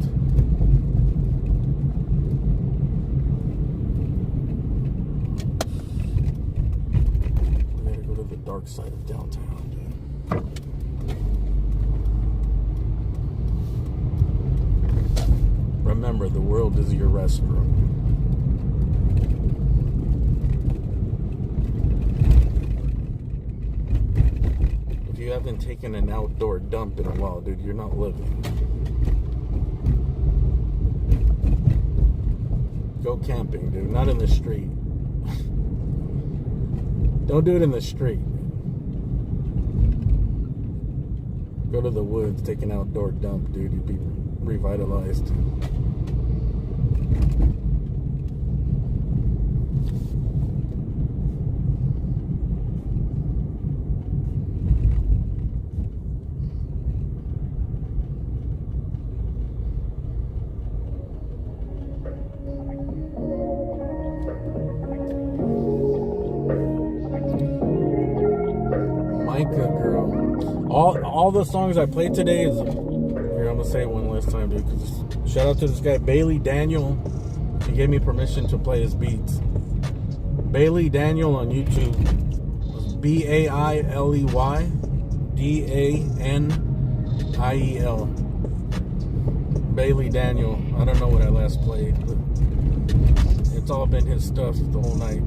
We gotta go to the dark side of downtown. Remember, the world is your restroom. If you haven't taken an outdoor dump in a while, dude, you're not living. Go camping, dude. Not in the street. Don't do it in the street. Go to the woods, take an outdoor dump, dude. You'd be revitalized. Girl. All the songs I played today is here. I'm gonna say it one last time, dude. Cause shout out to this guy Bailey Daniel. He gave me permission to play his beats. Bailey Daniel on YouTube. BAILEY DANIEL. Bailey Daniel. I don't know what I last played, but it's all been his stuff the whole night.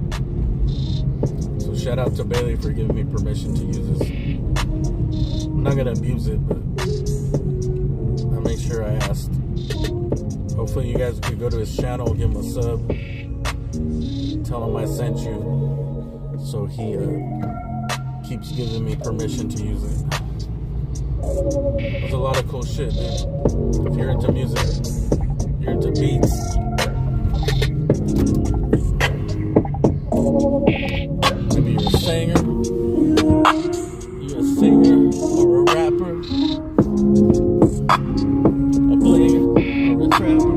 So shout out to Bailey for giving me permission to use this. I'm not gonna abuse it, but I made sure I asked. Hopefully you guys could go to his channel, give him a sub, tell him I sent you, so he keeps giving me permission to use it. There's a lot of cool shit, dude. If you're into music, you're into beats, maybe you're a singer, or a rapper, a player, or a trapper,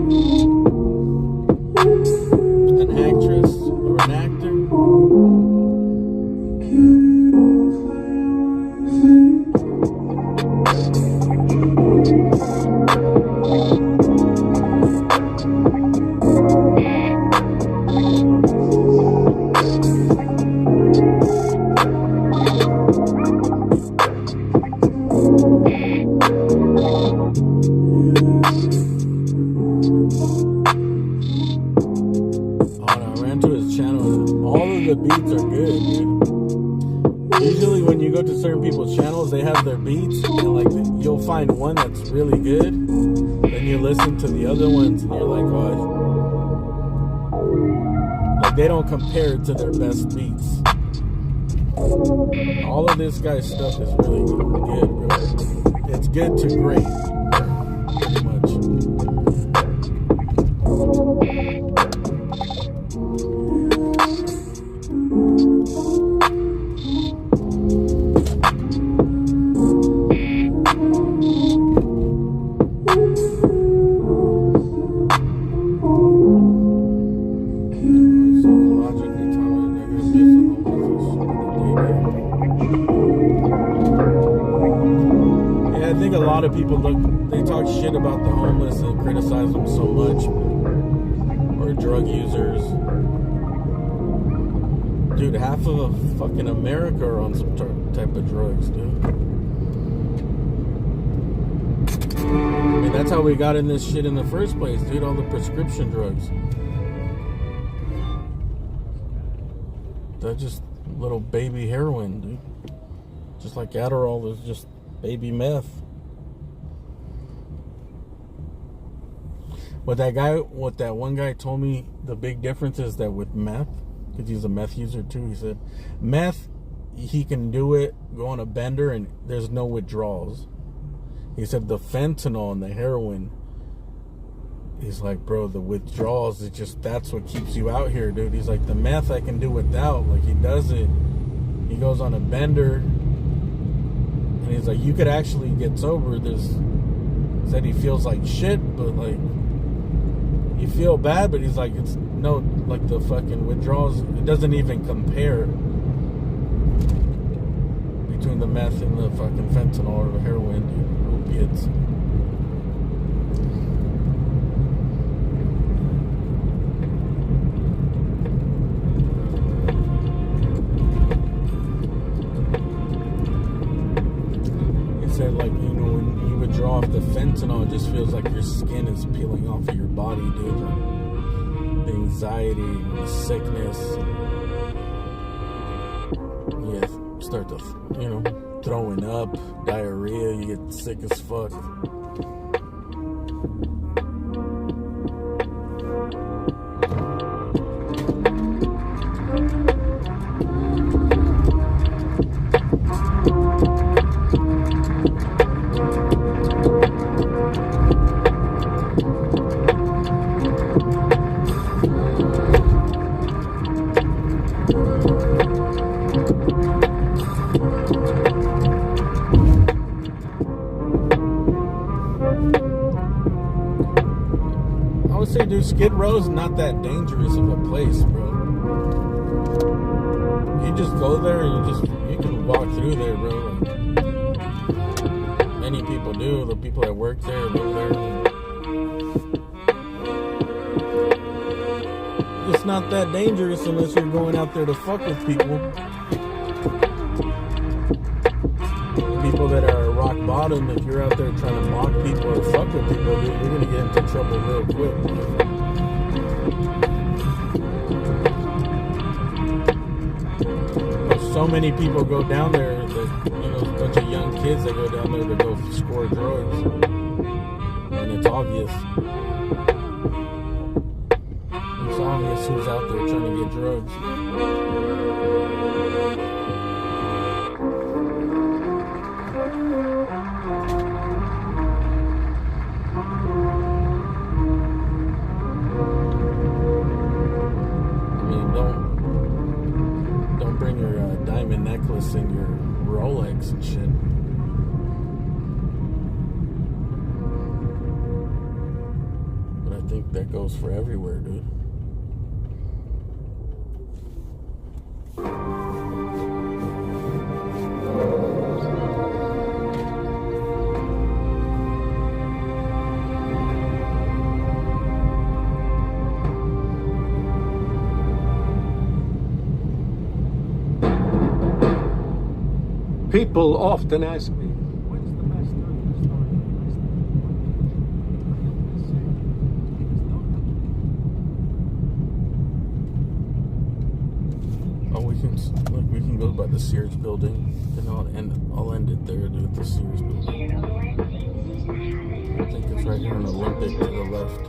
an actress, or an actor. the beats are good, dude. Usually when you go to certain people's channels, they have their beats, and like you'll find one that's really good, then you listen to the other ones, and you're like, oh, like they don't compare it to their best beats. All of this guy's stuff is really good, bro. It's good to great, pretty much. People they talk shit about the homeless and criticize them so much, or drug users. Dude, half of fucking America are on some type of drugs, dude. I mean, that's how we got in this shit in the first place, dude. All the prescription drugs. They're just little baby heroin, dude. Just like Adderall is just baby meth. What that one guy told me, the big difference is that with meth, because he's a meth user too, he said, meth, he can do it, go on a bender, and there's no withdrawals. He said the fentanyl and the heroin, he's like, bro, the withdrawals, it's just, that's what keeps you out here, dude. He's like, the meth I can do without. Like, he does it, he goes on a bender, and he's like, you could actually get sober. He said he feels like shit, but like, you feel bad, but he's like, it's no, like the fucking withdrawals, it doesn't even compare between the meth and the fucking fentanyl or the heroin, opiates. He said, like, you know, when you withdraw off the fentanyl, it just feels like your skin is peeling off of your body, dude. Like, the anxiety, the sickness. You start to, you know, throwing up, diarrhea, you get sick as fuck. Dude, Skid Row's not that dangerous of a place, bro. You just go there and you can walk through there, bro. Like, many people do. The people that work there live there. It's not that dangerous unless you're going out there to fuck with people. People that are rock bottom, if you're out there trying to mock people or fuck with people, you're going to get into trouble real quick. So many people go down there, that, you know, a bunch of young kids that go down there to go score drugs. And it's obvious. It's obvious who's out there trying to get drugs. And your Rolex and shit. But I think that goes for everywhere, dude. People often ask me, when's the best time to start investing? Look, we can go by the Sears building, and I'll end it there, dude. The Sears building. I think it's right here in Olympic to the left.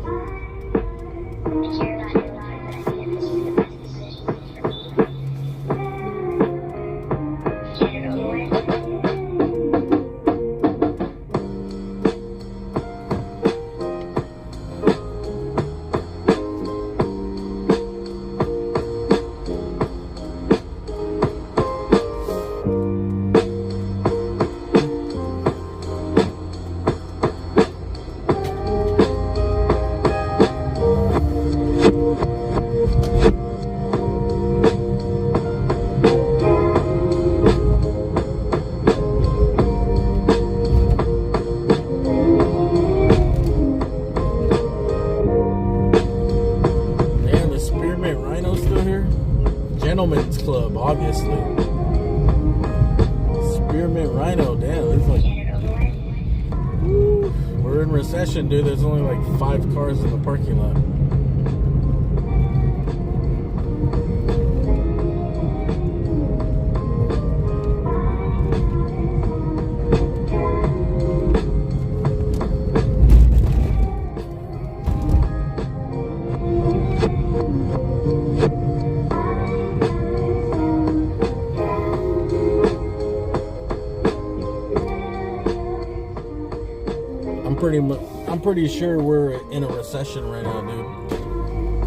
Gentlemen's Club, obviously. Spearmint Rhino, damn, it's like, woo, we're in recession, dude. There's only like 5 cars in the parking lot. I'm pretty sure we're in a recession right now, dude.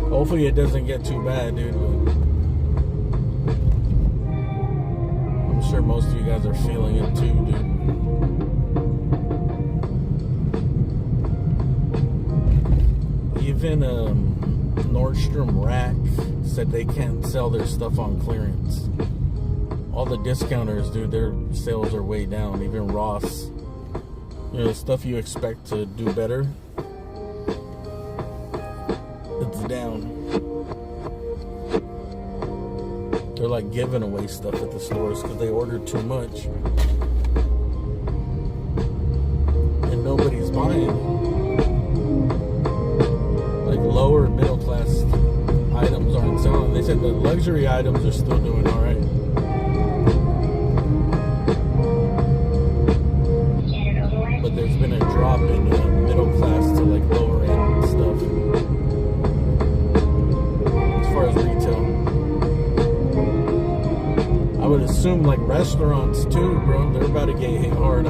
Hopefully it doesn't get too bad, dude. But I'm sure most of you guys are feeling it too, dude. Even Nordstrom Rack said they can't sell their stuff on clearance. All the discounters, dude, their sales are way down. Even Ross. You know, stuff you expect to do better, it's down. They're like giving away stuff at the stores because they ordered too much. And nobody's buying. Like lower middle class items aren't selling. They said the luxury items are still doing alright. There's been a drop in middle class to like lower end stuff as far as retail. I would assume like restaurants too, bro. They're about to get hit hard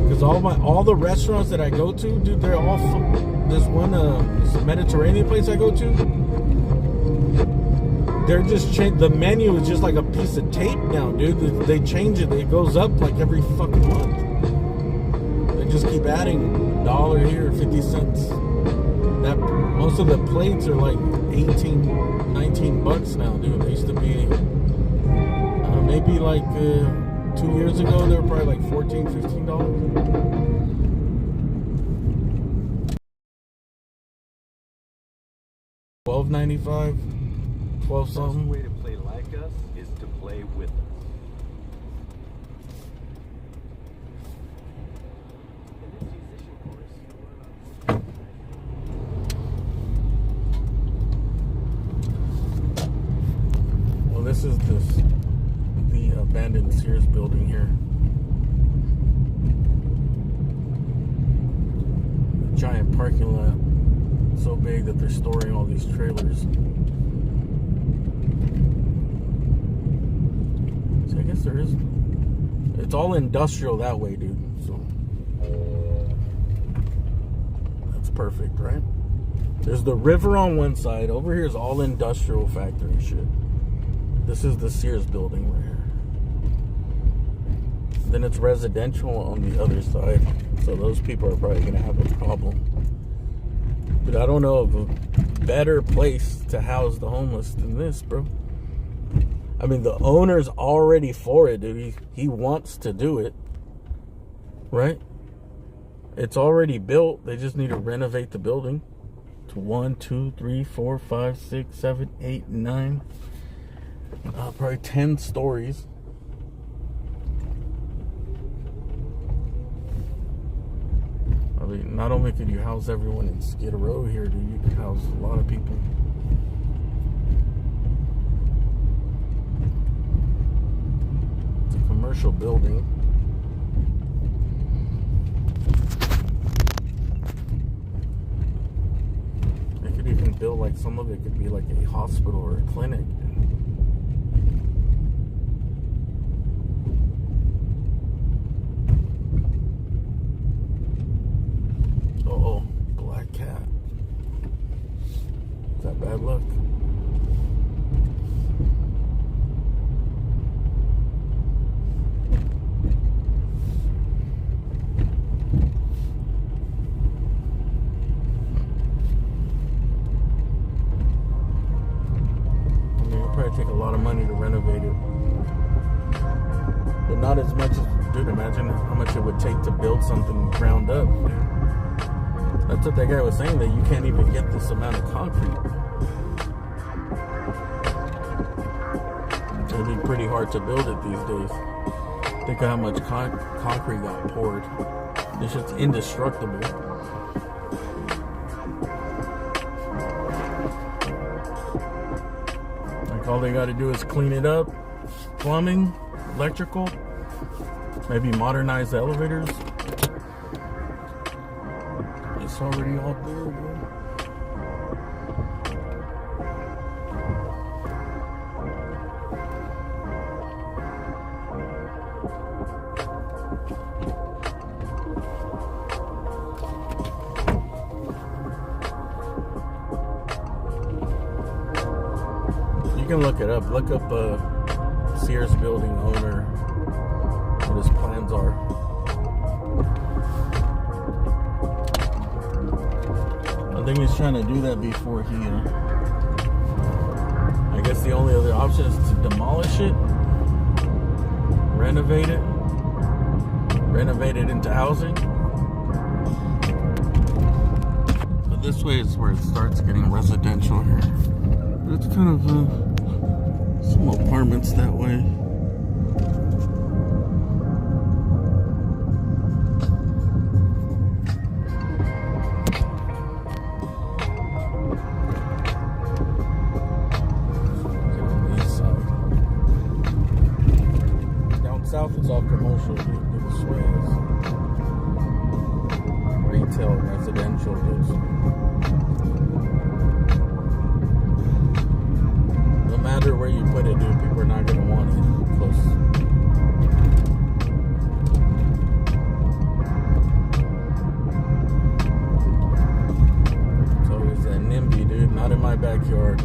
because all the restaurants that I go to, dude, they're all this one this Mediterranean place I go to. They're just the menu is just like a piece of tape now, dude. They change it. It goes up like every fucking month. Just keep adding $1 here, 50 cents. That most of the plates are like 18, 19 bucks now, dude. They used to be maybe like 2 years ago, they were probably like $14, $15. $12.95, 12 something. The way to play like us is to play with us. This is the abandoned Sears building here. A giant parking lot, so big that they're storing all these trailers. So I guess there is. It's all industrial that way, dude. So that's perfect, right? There's the river on one side. Over here is all industrial factory shit. This is the Sears building right here. Then it's residential on the other side. So those people are probably going to have a problem. But I don't know of a better place to house the homeless than this, bro. I mean, the owner's already for it, dude. He wants to do it. Right? It's already built. They just need to renovate the building to 1, 2, 3, 4, 5, 6, 7, 8, 9. Probably 10 stories. I mean, not only could you house everyone in Skid Row here, dude, you could house a lot of people. commercial building. They could even build like some of it could be like a hospital or a clinic. Oh, black cat. Is that bad luck? Take a lot of money to renovate it, but not as much as, dude, imagine how much it would take to build something ground up, dude. That's what that guy was saying, that you can't even get this amount of concrete. It'd be pretty hard to build it these days. Think of how much concrete got poured. This shit's indestructible. All they got to do is clean it up, plumbing, electrical, maybe modernize the elevators. It's already all there, bro. You can look it up. Look up Sears building owner, what his plans are. I think he's trying to do that before he, I guess the only other option is to demolish it, renovate it into housing. But this way is where it starts getting residential here. It's kind of some apartments that way. Get on the east side. Down south it's all commercial. This way is retail, residential. No matter where you put it, dude, people are not gonna want it close. It's always that NIMBY, dude. Not in my backyard.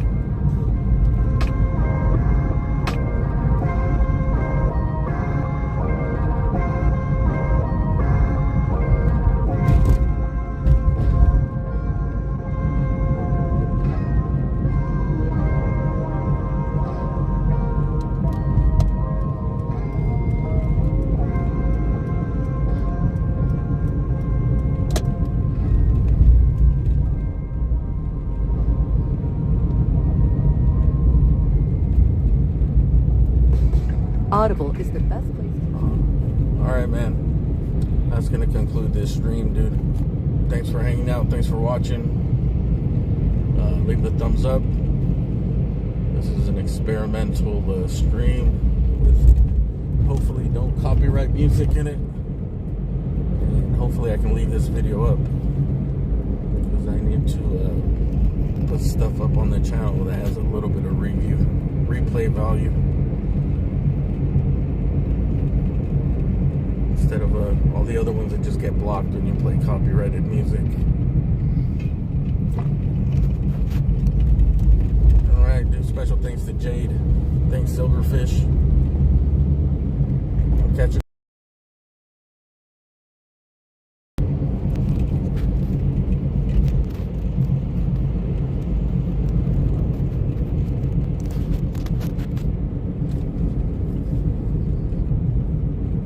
Audible is the best place to... Alright, man. That's going to conclude this stream, dude. Thanks for hanging out. Thanks for watching. Leave the thumbs up. This is an experimental stream with hopefully no copyright music in it. And hopefully I can leave this video up, because I need to put stuff up on the channel that has a little bit of replay value. Instead of all the other ones that just get blocked when you play copyrighted music. Alright, dude, special thanks to Jade. Thanks, Silverfish.